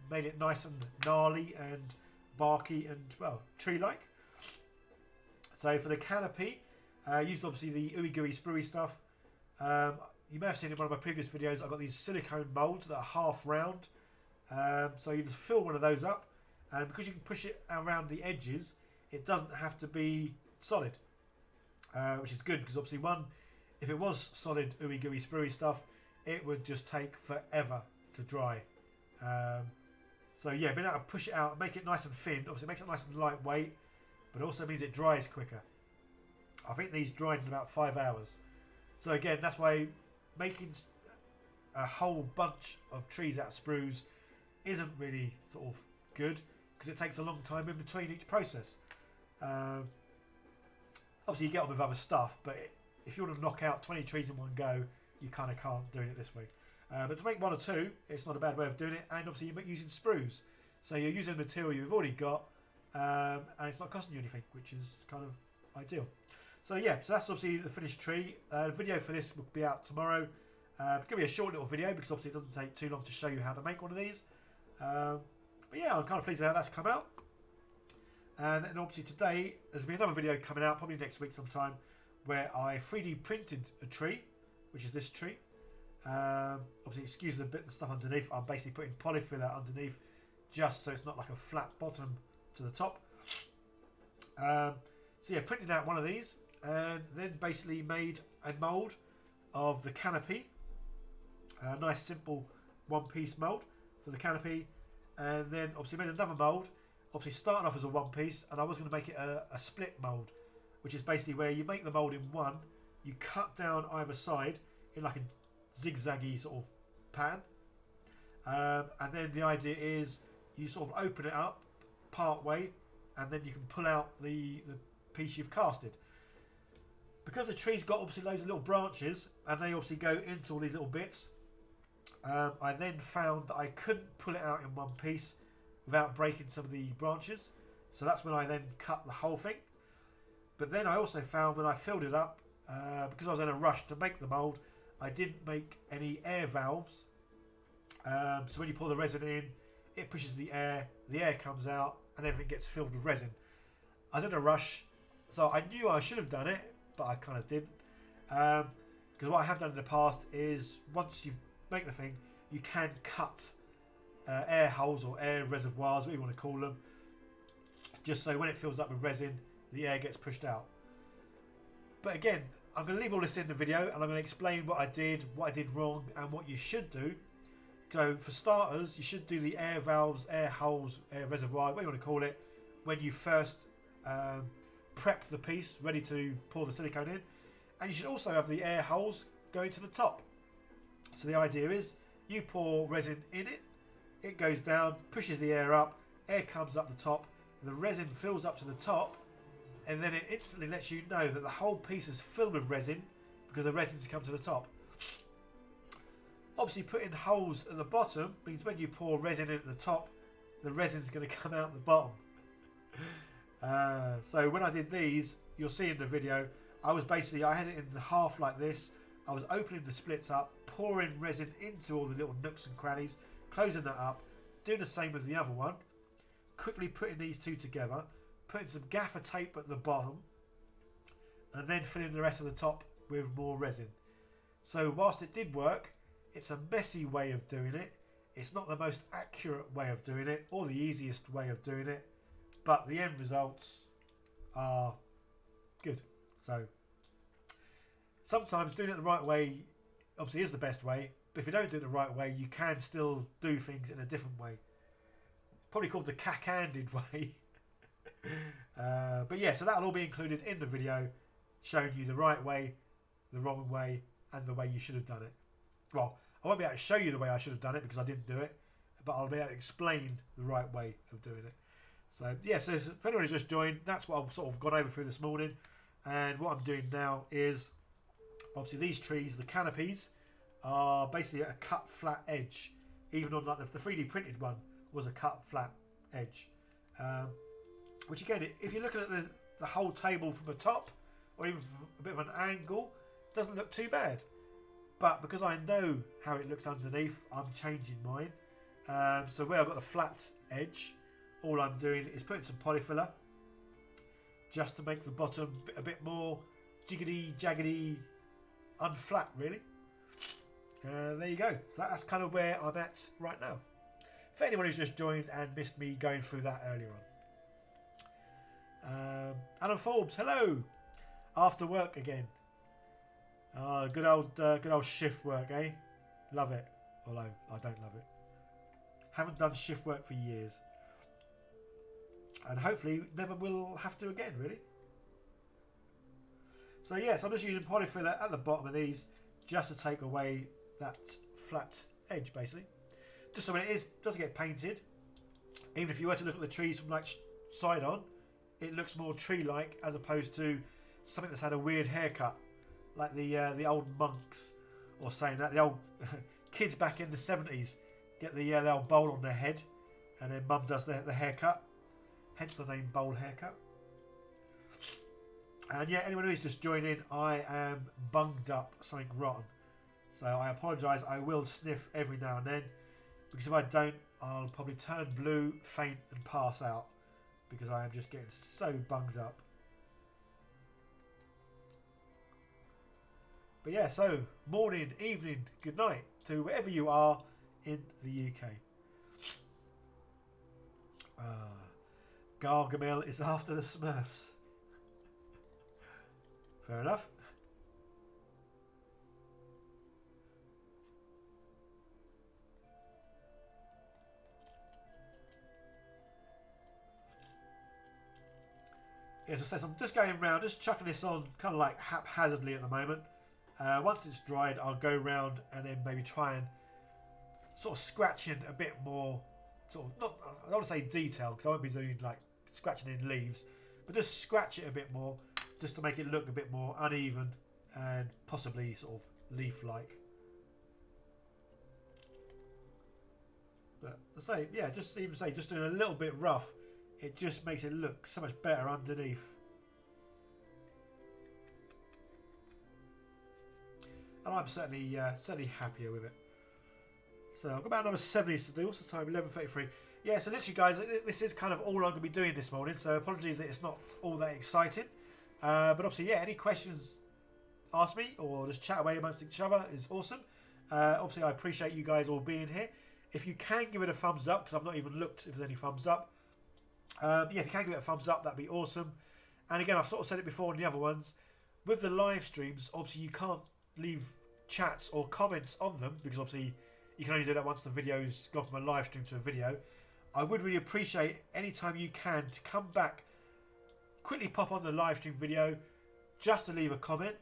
Made it nice and gnarly and barky and, well, tree-like. So for the canopy, used obviously the ooey gooey spruey stuff. You may have seen in one of my previous videos, I've got these silicone moulds that are half round. So you just fill one of those up, and because you can push it around the edges, it doesn't have to be solid, which is good, because obviously if it was solid ooey gooey sprue stuff, it would just take forever to dry. So yeah, being able to push it out and make it nice and thin, obviously it makes it nice and lightweight, but also means it dries quicker. I think these dried in about 5 hours. So again, that's why making a whole bunch of trees out of sprues isn't really sort of good, because it takes a long time in between each process. Obviously you get on with other stuff, but if you want to knock out 20 trees in one go, you kind of can't do it this way. But to make 1 or 2, it's not a bad way of doing it, and obviously you're using sprues, so you're using material you've already got, and it's not costing you anything, which is kind of ideal. So yeah, so that's obviously the finished tree. The video for this will be out tomorrow. It's going to be a short little video, because obviously it doesn't take too long to show you how to make one of these. But yeah, I'm kind of pleased with how that's come out. And then obviously today, there's going to be another video coming out, probably next week sometime, where I 3D printed a tree, which is this tree. Obviously, excuse the stuff underneath. I'm basically putting polyfiller underneath, just so it's not like a flat bottom to the top. So yeah, printed out one of these, and then basically made a mould of the canopy. A nice simple one-piece mould for the canopy, and then obviously made another mould. Obviously starting off as a one-piece, and I was going to make it a split mould, which is basically where you make the mould in one, you cut down either side in like a zigzaggy sort of pattern, and then the idea is you sort of open it up part way, and then you can pull out the piece you've casted. Because the tree's got obviously loads of little branches, and they obviously go into all these little bits, I then found that I couldn't pull it out in one piece without breaking some of the branches, so that's when I then cut the whole thing. But then I also found when I filled it up, because I was in a rush to make the mould, I didn't make any air valves. So when you pour the resin in, it pushes the air comes out, and everything gets filled with resin. I was in a rush, so I knew I should have done it, but I kind of didn't. Because what I have done in the past is, once you make the thing, you can cut air holes or air reservoirs, what you want to call them, just so when it fills up with resin, the air gets pushed out. But again, I'm going to leave all this in the video, and I'm going to explain what I did wrong, and what you should do. So for starters, you should do the air valves, air holes, air reservoir, what you want to call it, when you first prep the piece ready to pour the silicone in. And you should also have the air holes going to the top. So the idea is you pour resin in it, it goes down, pushes the air up, air comes up the top, the resin fills up to the top, and then it instantly lets you know that the whole piece is filled with resin, because the resin's come to the top. Obviously putting holes at the bottom means when you pour resin in at the top, the resin's going to come out the bottom. So when I did these, you'll see in the video, I had it in the half like this. I was opening the splits up, pouring resin into all the little nooks and crannies, closing that up, doing the same with the other one, quickly putting these two together, putting some gaffer tape at the bottom, and then filling the rest of the top with more resin. So whilst it did work, it's a messy way of doing it. It's not the most accurate way of doing it, or the easiest way of doing it, but the end results are good. So sometimes doing it the right way obviously is the best way, but if you don't do it the right way, you can still do things in a different way. Probably called the cack-handed way. But yeah, so that'll all be included in the video, showing you the right way, the wrong way, and the way you should have done it. Well, I won't be able to show you the way I should have done it because I didn't do it, but I'll be able to explain the right way of doing it. So yeah, so if anyone who's just joined, that's what I've sort of gone over through this morning. And what I'm doing now is, obviously these trees, the canopies, are basically a cut flat edge. Even on like the 3D printed one was a cut flat edge. Which again, if you're looking at the whole table from the top, or even from a bit of an angle, it doesn't look too bad. But because I know how it looks underneath, I'm changing mine. So where I've got the flat edge, all I'm doing is putting some polyfiller, just to make the bottom a bit more jiggity, jaggedy, unflat, really. There you go. So that's kind of where I'm at right now. For anyone who's just joined and missed me going through that earlier on. Alan Forbes, hello. After work again. Good old shift work, eh? Love it. Although I don't love it. Haven't done shift work for years. And hopefully never will have to again, really. So yes, I'm just using polyfiller at the bottom of these just to take away that flat edge, basically. Just so when it doesn't get painted, even if you were to look at the trees from like side on, it looks more tree-like as opposed to something that's had a weird haircut, like the old monks, or saying that the old kids back in the 70s get the old bowl on their head, and then mum does the haircut, hence the name bowl haircut. And yeah, anyone who's just joined in, I am bunged up something rotten, so I apologise. I will sniff every now and then, because if I don't, I'll probably turn blue, faint and pass out, because I am just getting so bunged up. But yeah, so morning, evening, good night to wherever you are in the UK. Gargamel is after the Smurfs. Fair enough. As I said, I'm just going around, just chucking this on kind of like haphazardly at the moment. Once it's dried, I'll go around and then maybe try and sort of scratch in a bit more, sort of, not, I don't want to say detail because I won't be doing like scratching in leaves, but just scratch it a bit more just to make it look a bit more uneven and possibly sort of leaf-like. But I say, yeah, just doing a little bit rough, it just makes it look so much better underneath. And I'm certainly happier with it. So I've got about another 70s to do. What's the time? 11:33. Yeah, so literally, guys, this is kind of all I'm going to be doing this morning. So apologies that it's not all that exciting. But obviously, yeah, any questions, ask me or just chat away amongst each other is awesome. Obviously, I appreciate you guys all being here. If you can give it a thumbs up, because I've not even looked if there's any thumbs up. Yeah, if you can give it a thumbs up, that'd be awesome. And again, I've sort of said it before in the other ones. With the live streams, obviously, you can't leave chats or comments on them because obviously you can only do that once the video's gone from a live stream to a video. I would really appreciate any time you can to come back, quickly pop on the live stream video just to leave a comment,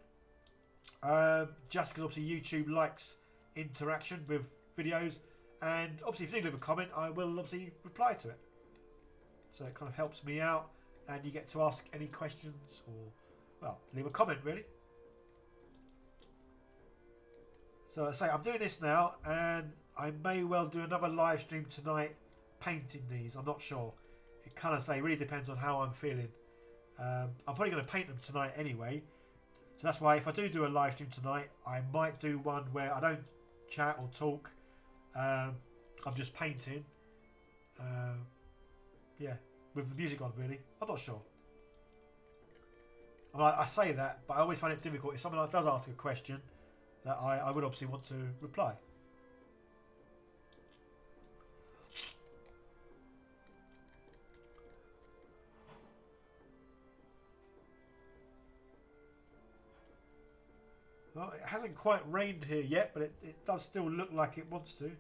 just because obviously YouTube likes interaction with videos, and obviously if you do leave a comment I will obviously reply to it, so it kind of helps me out and you get to ask any questions or, well, leave a comment really. So I say I'm doing this now, and I may well do another live stream tonight painting these. I'm not sure. It kind of say really depends on how I'm feeling. I'm probably going to paint them tonight anyway. So that's why if I do a live stream tonight, I might do one where I don't chat or talk. I'm just painting. Yeah, with the music on really. I'm not sure. I say that, but I always find it difficult if someone does ask a question that I would obviously want to reply. Well, it hasn't quite rained here yet, but it does still look like it wants to.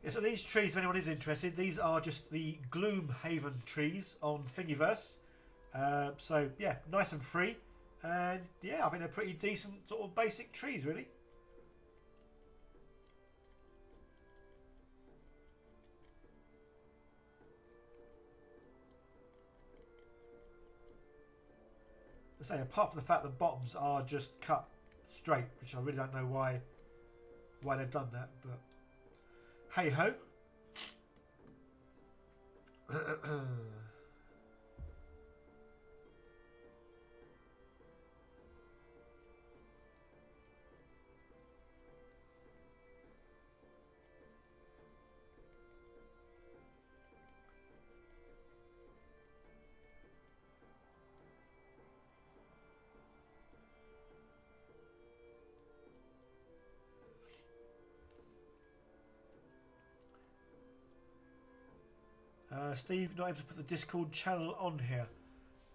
Yeah, so these trees, if anyone is interested, these are just the Gloomhaven trees on Thingiverse. So yeah, nice and free. And yeah, I think they're pretty decent sort of basic trees really. I say, apart from the fact the bottoms are just cut straight, which I really don't know why they've done that, but hey ho. Steve, not able to put the Discord channel on here.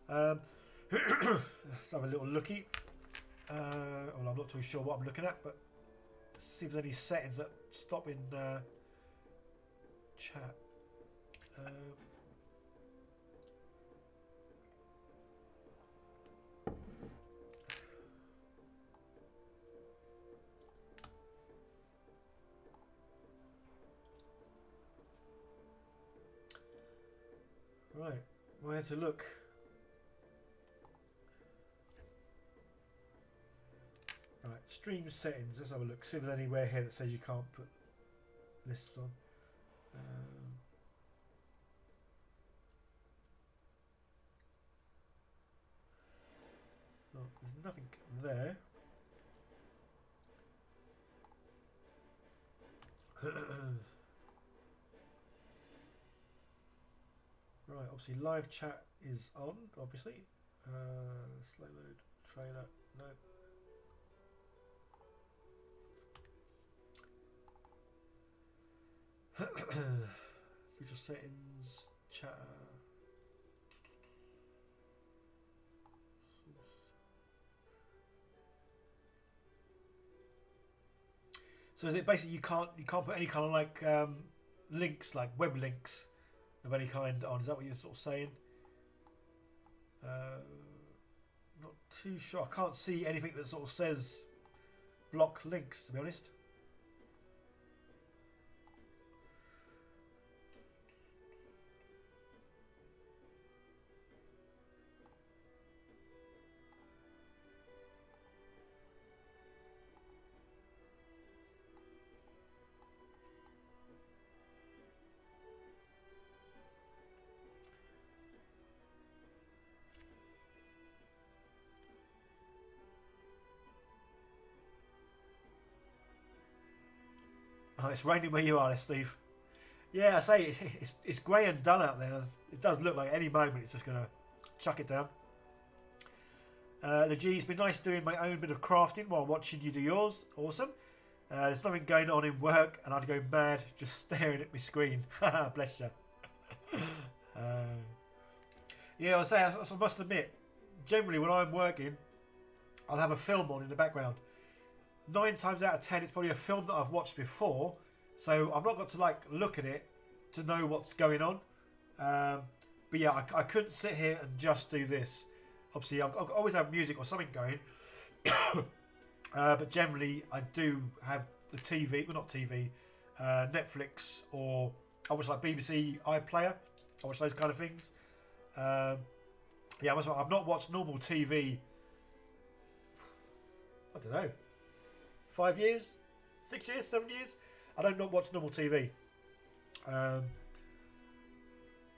Let's have a little looky. Well, I'm not too sure what I'm looking at, but see if there's any settings that stop in chat. Right, where to look? Right, stream settings. Let's have a look. See if there's anywhere here that says you can't put lists on. Oh, there's nothing there. Right, obviously live chat is on, obviously. Slow mode, trailer, no. Feature settings, chat. So is it basically you can't put any kind of like links, like web links of any kind on? Is that what you're sort of saying? Not too sure. I can't see anything that sort of says block links, to be honest. Oh, it's raining where you are, Steve. Yeah, I say it's grey and done out there. It does look like any moment it's just going to chuck it down. It's been nice doing my own bit of crafting while watching you do yours. Awesome. There's nothing going on in work and I'd go mad just staring at my screen. Bless you. Yeah, I must admit, generally when I'm working, I'll have a film on in the background. 9 times out of 10 it's probably a film that I've watched before, so I've not got to like look at it to know what's going on. But yeah, I couldn't sit here and just do this. Obviously I'll always have music or something going. But generally I do have the TV, well not TV, Netflix, or I watch like BBC iPlayer. I watch those kind of things. Yeah, I've not watched normal TV, I don't know, 5 years, 6 years, 7 years. I don't not watch normal TV. I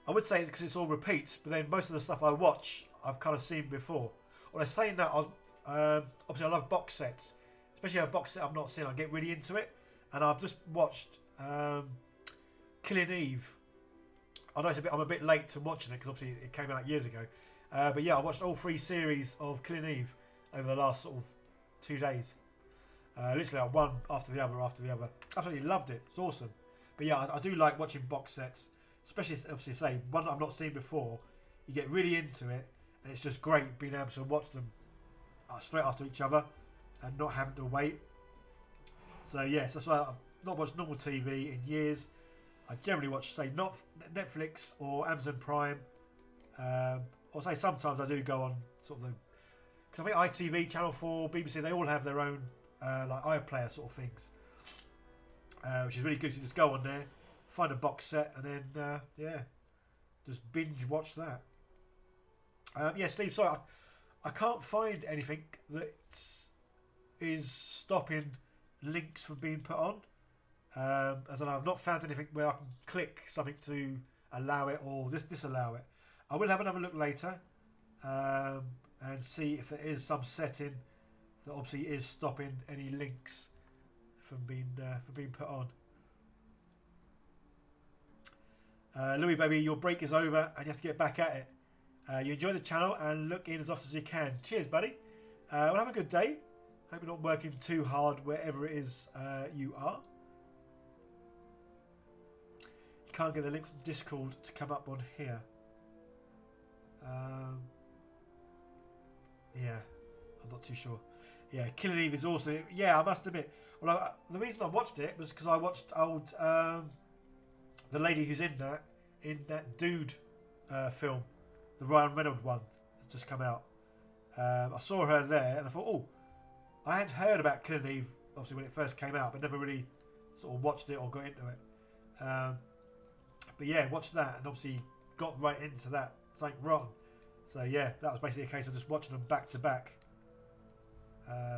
would say it's because it's all repeats, but then most of the stuff I watch I've kind of seen before. Well, saying that, obviously I love box sets, especially a box set I've not seen. I get really into it, and I've just watched Killing Eve. I know I'm a bit late to watching it because obviously it came out years ago. But yeah, I watched all 3 series of Killing Eve over the last sort of 2 days. Literally like one after the other. Absolutely loved it. It's awesome. But yeah, I do like watching box sets, especially obviously say one that I've not seen before. You get really into it, and it's just great being able to watch them straight after each other and not having to wait. So yes, that's why I've not watched normal TV in years. I generally watch say not Netflix or Amazon Prime. Or say sometimes I do go on sort of the, because I think ITV, Channel 4, BBC, they all have their own like iPlayer sort of things, which is really good. So you just go on there, find a box set, and then yeah, just binge watch that. Yeah, Steve, sorry, I can't find anything that is stopping links from being put on. As I've not found anything where I can click something to allow it or disallow it. I will have another look later and see if there is some setting that obviously is stopping any links from being put on. Louis, baby, your break is over and you have to get back at it. You enjoy the channel and look in as often as you can. Cheers, buddy. Well, have a good day. Hope you're not working too hard wherever it is you are. You can't get the link from Discord to come up on here. Yeah, I'm not too sure. Yeah, Killing Eve is also... Yeah, I must admit. Well, the reason I watched it was because I watched old... the lady who's in that Dude film. The Ryan Reynolds one that's just come out. I saw her there and I thought, oh, I had heard about Killing Eve, obviously, when it first came out, but never really sort of watched it or got into it. But yeah, watched that and obviously got right into that. Something wrong. So yeah, that was basically a case of just watching them back to back.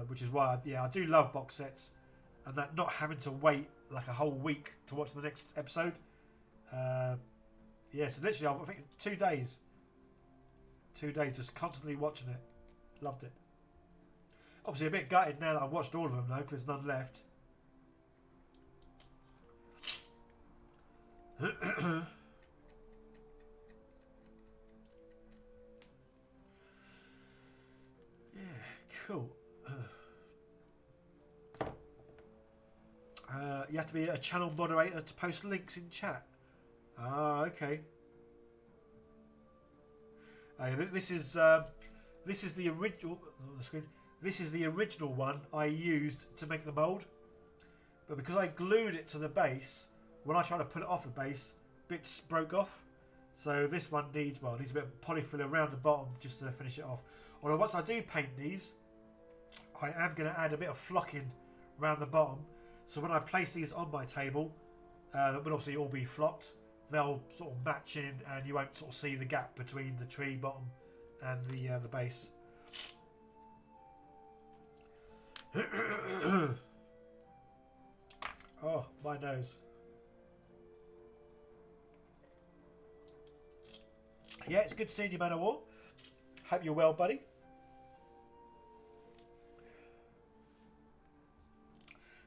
Which is why, I do love box sets. And that not having to wait like a whole week to watch the next episode. Yeah, so literally, I think 2 days. 2 days just constantly watching it. Loved it. Obviously a bit gutted now that I've watched all of them though, because there's none left. Yeah, cool. You have to be a channel moderator to post links in chat. Ah, okay. This is the original on the screen. This is the original one I used to make the mold, but because I glued it to the base, when I tried to put it off the base, bits broke off. So this one needs a bit of polyfill around the bottom just to finish it off. Although once I do paint these, I am going to add a bit of flocking around the bottom. So when I place these on my table, that will obviously all be flocked. They'll sort of match in, and you won't sort of see the gap between the tree bottom and the base. Oh, my nose. Yeah, it's good seeing you, Man of War. Hope you're well, buddy.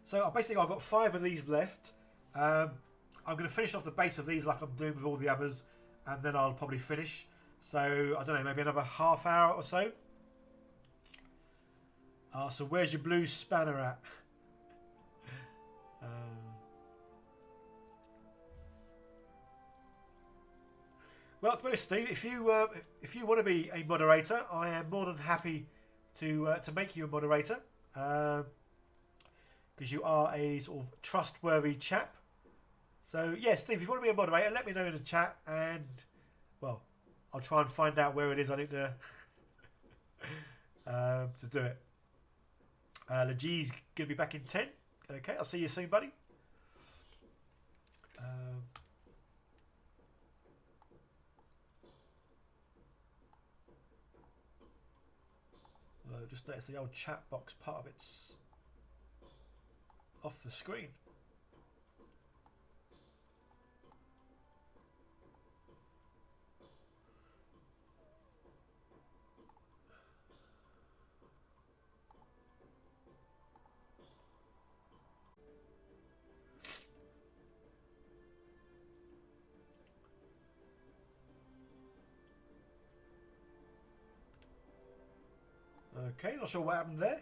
So basically, I've got 5 of these left. I'm going to finish off the base of these like I'm doing with all the others, and then I'll probably finish. So I don't know, maybe another half hour or so. So where's your blue spanner at? Well, to be honest, Steve, if you want to be a moderator, I am more than happy to make you a moderator, because you are a sort of trustworthy chap. So yeah, Steve, if you want to be a moderator, let me know in the chat, and well, I'll try and find out where it is I need to do it. Legie's gonna be back in 10. Okay, I'll see you soon, buddy. Just notice the old chat box part of it's off the screen. Okay, not sure what happened there.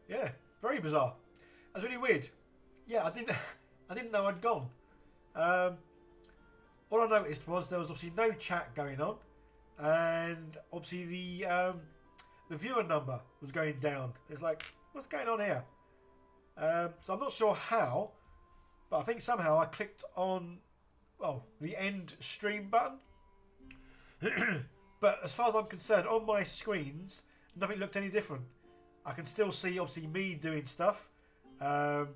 Yeah, very bizarre. That's really weird. Yeah, I didn't know I'd gone. All I noticed was there was obviously no chat going on, and obviously the viewer number was going down. It's like, what's going on here? So I'm not sure how, but I think somehow I clicked on the end stream button. But as far as I'm concerned, on my screens, nothing looked any different. I can still see, obviously, me doing stuff. The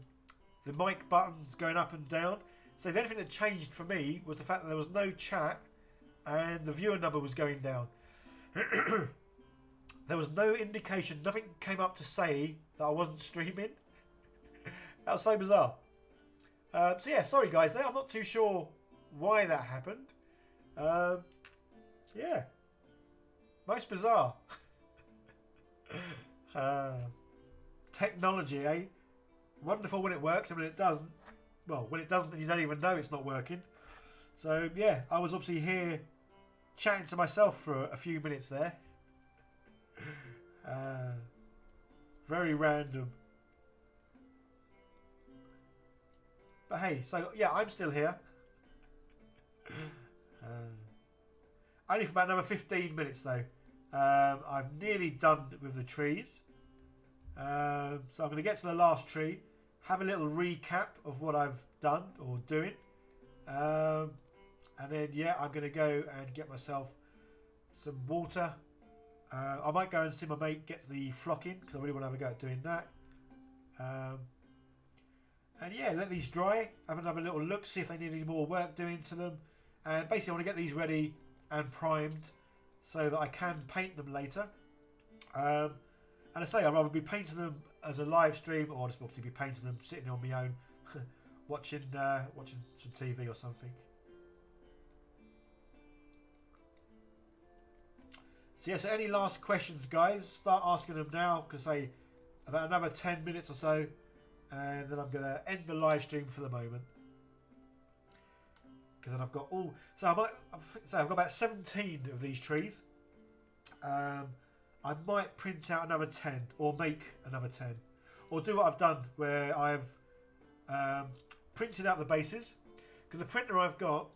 mic buttons going up and down. So the only thing that changed for me was the fact that there was no chat and the viewer number was going down. There was no indication, nothing came up to say that I wasn't streaming. That was so bizarre. So yeah, sorry guys there, I'm not too sure why that happened. Yeah, most bizarre. Technology, eh? Wonderful when it works, and when it doesn't, well, when it doesn't, then you don't even know it's not working. So yeah, I was obviously here chatting to myself for a few minutes there. Very random. But hey, so yeah, I'm still here. Only for about another 15 minutes though. I've nearly done with the trees. So I'm going to get to the last tree, have a little recap of what I've done or doing. And then yeah, I'm going to go and get myself some water. I might go and see my mate get the flock in because I really want to have a go at doing that. And yeah, let these dry, have another little look, see if they need any more work doing to them. And basically I want to get these ready and primed so that I can paint them later. And I say I'd rather be painting them as a live stream, or just obviously be painting them sitting on my own, watching some TV or something. So yeah, so any last questions, guys? Start asking them now, because say about another 10 minutes or so, and then I'm gonna end the live stream for the moment. Because then I've got all. So I've got about 17 of these trees. I might print out another 10 or make another 10, or do what I've done where I've printed out the bases. Because the printer I've got,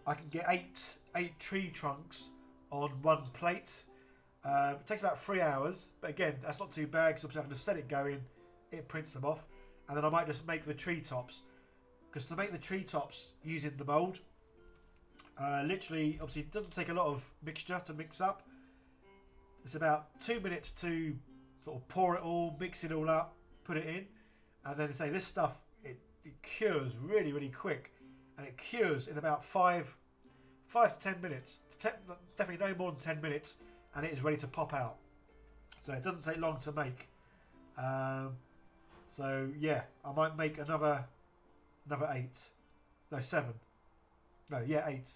I can get eight tree trunks on one plate. It takes about 3 hours, but again, that's not too bad because I can just set it going, it prints them off, and then I might just make the tree tops. Because to make the tree tops using the mould, literally, obviously, it doesn't take a lot of mixture to mix up. It's about 2 minutes to sort of pour it all, mix it all up, put it in, and then say this stuff it cures really, really quick, and it cures in about 5 to 10 minutes. Definitely no more than 10 minutes, and it is ready to pop out. So it doesn't take long to make. So yeah, I might make another 8. No, 7. No, yeah, 8.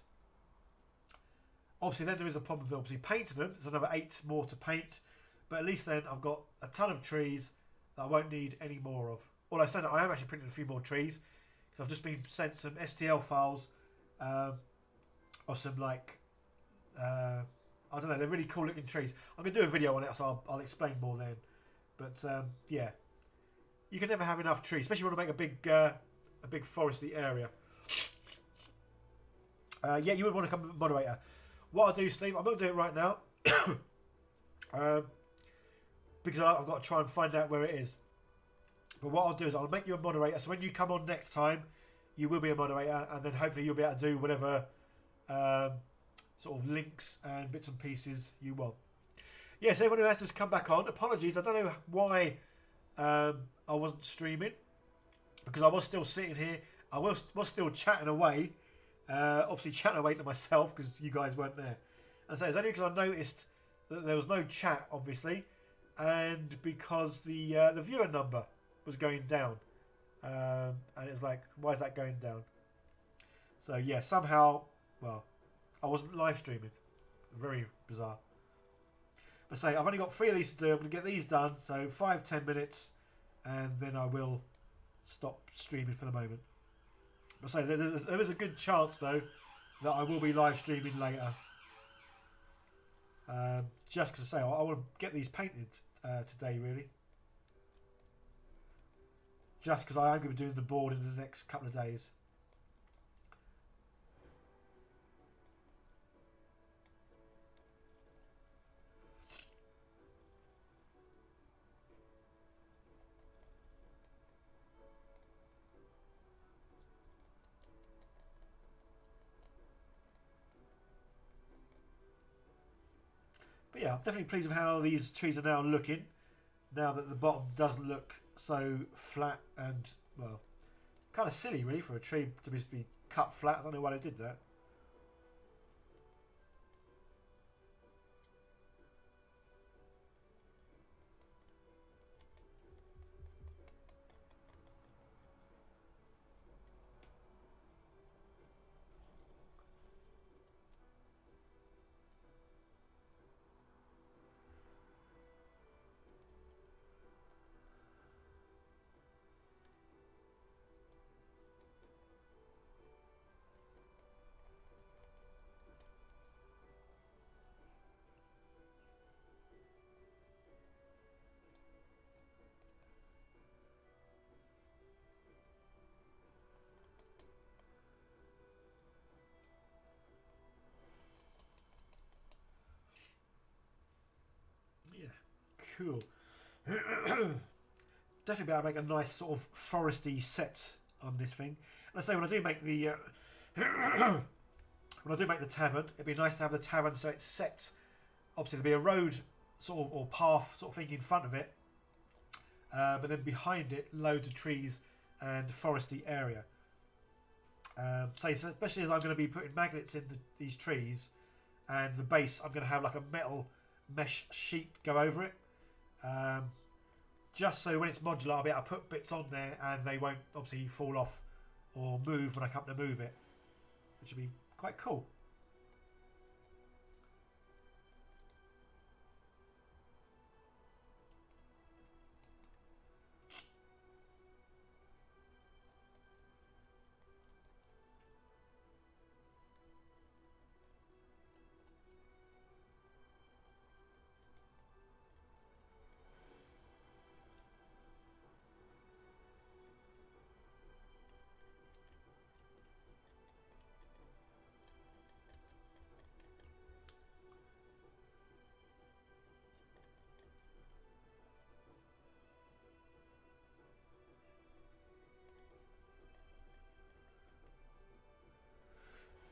Obviously, then there is a problem with obviously painting them. There's another 8 more to paint. But at least then I've got a ton of trees that I won't need any more of. Although I said I am actually printing a few more trees. Because I've just been sent some STL files of some like, I don't know, they're really cool looking trees. I'm going to do a video on it, so I'll explain more then. But yeah, you can never have enough trees, especially when you want to make a big foresty area. Yeah, you would want to become a moderator. What I'll do, Steve, I'm not going to do it right now. Because I've got to try and find out where it is. But what I'll do is I'll make you a moderator. So when you come on next time, you will be a moderator. And then hopefully you'll be able to do whatever sort of links and bits and pieces you want. Yes, everyone who has just come back on, apologies. I don't know why I wasn't streaming. Because I was still sitting here. I was still chatting away. Obviously chatting away to myself because you guys weren't there. And so it's only because I noticed that there was no chat, obviously, and because the viewer number was going down, and it's like, why is that going down? So yeah, somehow, well, I wasn't live streaming. Very bizarre. But say I've only got 3 of these to do. I'm going to get these done. So 5-10 minutes, and then I will stop streaming for the moment. But say there is a good chance though that I will be live streaming later. Just because I want to get these painted today, really. Just because I am going to be doing the board in the next couple of days. But yeah, I'm definitely pleased with how these trees are now looking. Now that the bottom doesn't look so flat and, well, kind of silly really for a tree to be cut flat. I don't know why they did that. cool. Definitely be able to make a nice sort of foresty set on this thing. And I say when I do make the when I do make the tavern, it'd be nice to have the tavern so it's set. Obviously, there'll be a road sort of or path sort of thing in front of it, but then behind it, loads of trees and foresty area. So especially as I'm going to be putting magnets in these trees, and the base, I'm going to have like a metal mesh sheet go over it. Just so when it's modular, I'll be able to put bits on there and they won't obviously fall off or move when I come to move it, which would be quite cool.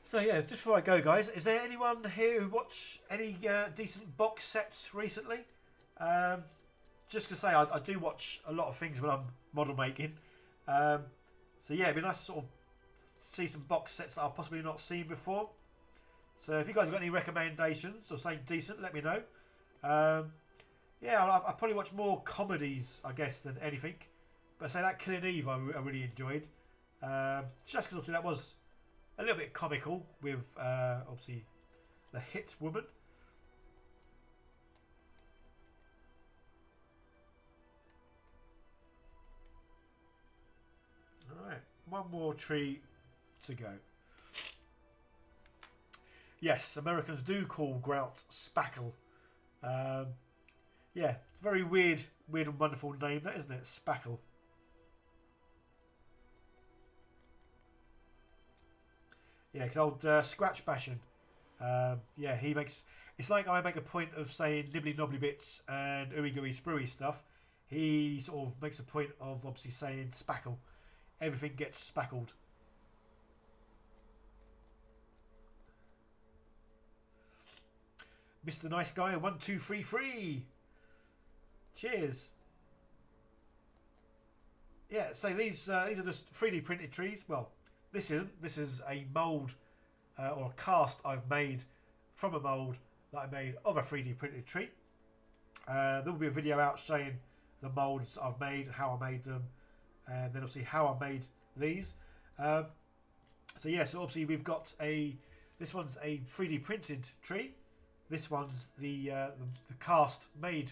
So yeah, just before I go, guys, is there anyone here who watched any decent box sets recently? Just to say, I do watch a lot of things when I'm model making. So yeah, it'd be nice to sort of see some box sets that I've possibly not seen before. So if you guys have got any recommendations or something decent, let me know. Yeah, I probably watch more comedies, I guess, than anything. But say that Killing Eve, I really enjoyed. Just because obviously that was a little bit comical with obviously the hit woman. Alright, one more tree to go. Yes, Americans do call grout spackle. Yeah, very weird and wonderful name that, isn't it? Spackle. Yeah, because old Scratch Bashing. Yeah, he makes... It's like I make a point of saying nibbly knobbly bits and ooey gooey sprue stuff. He sort of makes a point of obviously saying spackle. Everything gets spackled. Mr. Nice Guy 1233. Cheers. Yeah, so these are just 3D printed trees. Well, this isn't. This is a mould or a cast I've made from a mould that I made of a 3D printed tree. There will be a video out showing the moulds I've made, how I made them, and then obviously how I made these. So yeah, so obviously we've got this one's a 3D printed tree. This one's the cast made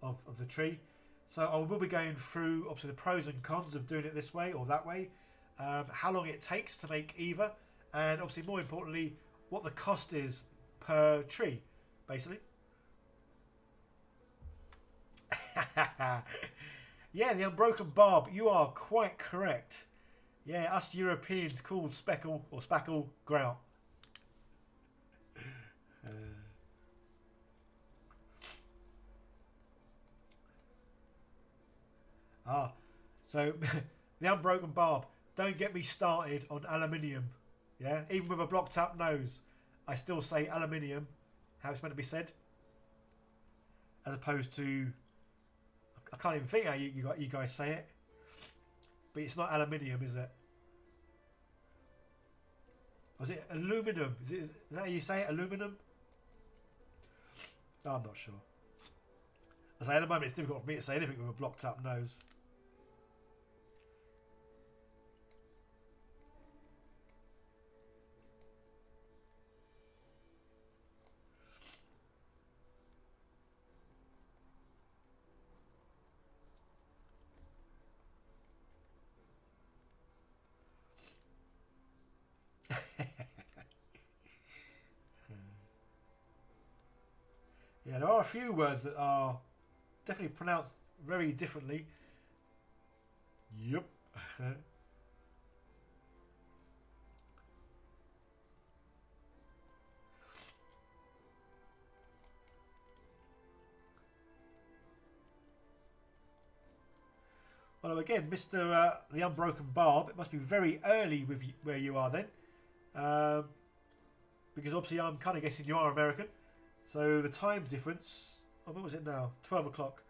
of the tree. So I will be going through obviously the pros and cons of doing it this way or that way, how long it takes to make either, and obviously more importantly what the cost is per tree, basically. Yeah, the unbroken barb, you are quite correct. Yeah, us Europeans called speckle or spackle grout. So the unbroken barb, don't get me started on aluminium. Yeah, even with a blocked up nose, I still say aluminium, how it's meant to be said, as opposed to, I can't even think how you guys say it, but it's not aluminium, is it? Or is it aluminum? Is that how you say it? Aluminum? Oh, I'm not sure. I say at the moment it's difficult for me to say anything with a blocked up nose. Yeah, there are a few words that are definitely pronounced very differently. Yep. Although again, Mr. The Unbroken Barb, it must be very early with you, where you are then. Because obviously I'm kind of guessing you are American. So the time difference, oh, what was it now? 12 o'clock.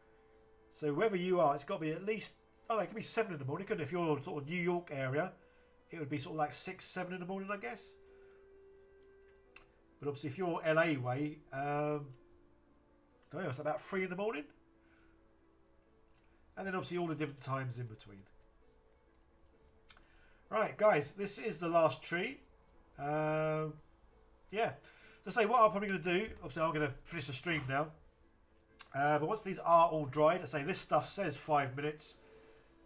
So wherever you are, it's got to be at least, oh, it could be 7 in the morning, couldn't it? If you're sort of New York area, it would be sort of like 6, 7 in the morning, I guess. But obviously if you're LA way, I don't know, it's about 3 in the morning. And then obviously all the different times in between. Right, guys, this is the last tree. Yeah. So say what I'm probably going to do, obviously I'm going to finish the stream now. But once these are all dried, I say this stuff says 5 minutes.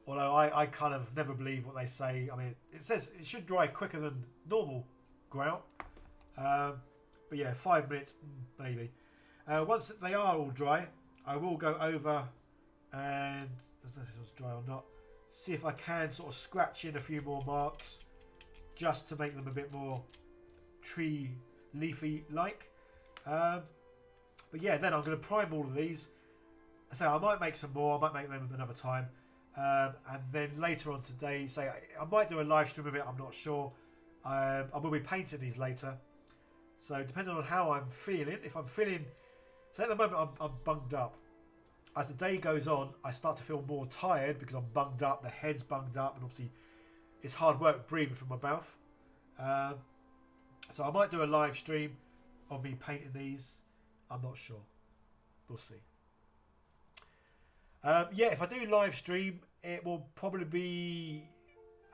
Although I kind of never believe what they say. I mean, it says it should dry quicker than normal grout. But yeah, 5 minutes, maybe. Once they are all dry, I will go over and, I don't know if it was dry or not, see if I can sort of scratch in a few more marks just to make them a bit more tree leafy like. But yeah, then I'm going to prime all of these. So I might make some more, I might make them another time. And then later on today, say I might do a live stream of it, I'm not sure. I will be painting these later. So depending on how I'm feeling, if I'm feeling, so at the moment I'm bunged up. As the day goes on, I start to feel more tired because I'm bunged up, the head's bunged up, and obviously it's hard work breathing from my mouth. So I might do a live stream of me painting these. I'm not sure. We'll see. Yeah, if I do live stream, it will probably be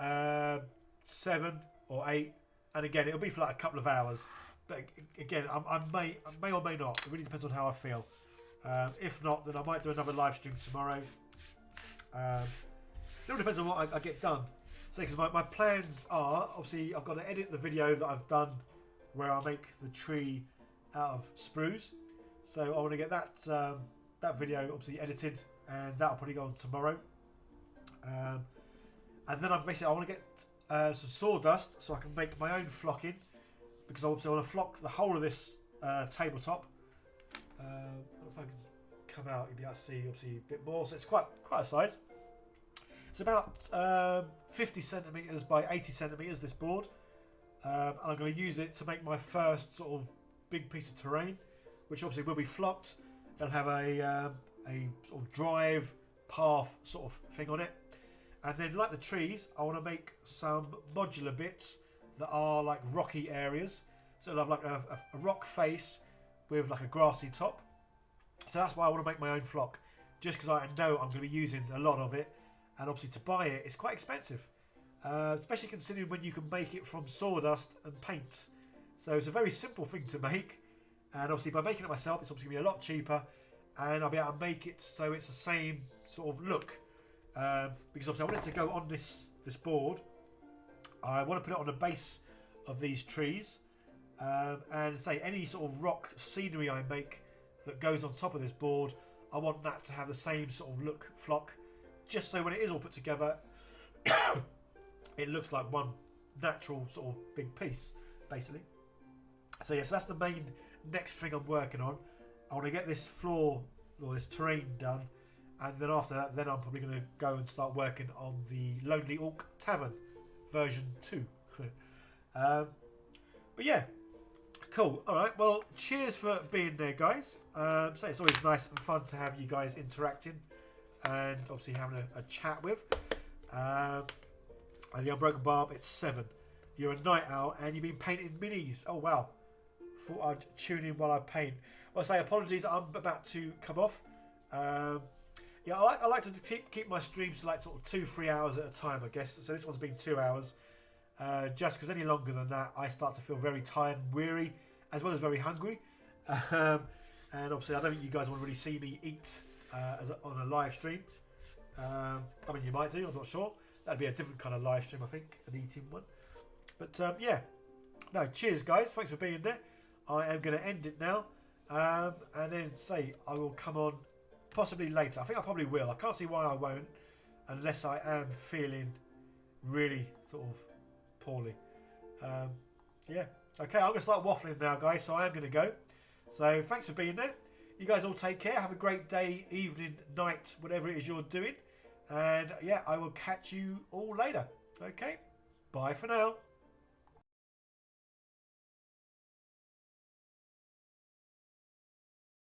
7 or 8, and again, it'll be for like a couple of hours. But again, I may or may not. It really depends on how I feel. If not, then I might do another live stream tomorrow. It all depends on what I get done. So, because my plans are, obviously, I've got to edit the video that I've done where I make the tree out of sprues. So I want to get that that video obviously edited, and that'll probably go on tomorrow. And then I want to get some sawdust so I can make my own flocking, because obviously I want to flock the whole of this tabletop. I don't know if I can come out, you'll be able to see obviously a bit more. So it's quite a size. It's about 50 centimeters by 80 centimeters. This board. I'm going to use it to make my first sort of big piece of terrain, which obviously will be flocked. It'll have a sort of drive path sort of thing on it, and then like the trees, I want to make some modular bits that are like rocky areas. So it'll have like a rock face with like a grassy top. So that's why I want to make my own flock, just because I know I'm going to be using a lot of it, and obviously to buy it, it's quite expensive, especially considering when you can make it from sawdust and paint. So it's a very simple thing to make, and obviously by making it myself, it's obviously going to be a lot cheaper, and I'll be able to make it so it's the same sort of look. Because obviously I want it to go on this board. I want to put it on the base of these trees, and say any sort of rock scenery I make that goes on top of this board, I want that to have the same sort of look flock, just so when it is all put together it looks like one natural sort of big piece basically. So yes, that's the main next thing I'm working on. I want to get this floor or this terrain done, and then after that, then I'm probably going to go and start working on the Lonely Orc Tavern version 2. But yeah, cool. All right. Well, cheers for being there, guys. So it's always nice and fun to have you guys interacting and obviously having a chat with. And the Unbroken Barb, it's 7. You're a night owl and you've been painting minis. Oh wow. Thought I'd tune in while I paint. Well, say apologies, I'm about to come off. Yeah, I like to keep my streams to like sort of 2-3 hours at a time, I guess. So this one's been 2 hours. Just because any longer than that, I start to feel very tired and weary, as well as very hungry. And obviously, I don't think you guys want to really see me eat on a live stream. I mean, you might do, I'm not sure. That'd be a different kind of live stream, I think, an eating one. But yeah, no, cheers, guys. Thanks for being there. I am going to end it now. And then say I will come on possibly later. I think I probably will. I can't see why I won't, unless I am feeling really sort of poorly. Yeah. Okay, I'm going to start waffling now, guys, so I am going to go. So thanks for being there. You guys all take care. Have a great day, evening, night, whatever it is you're doing. And yeah, I will catch you all later. Okay, bye for now.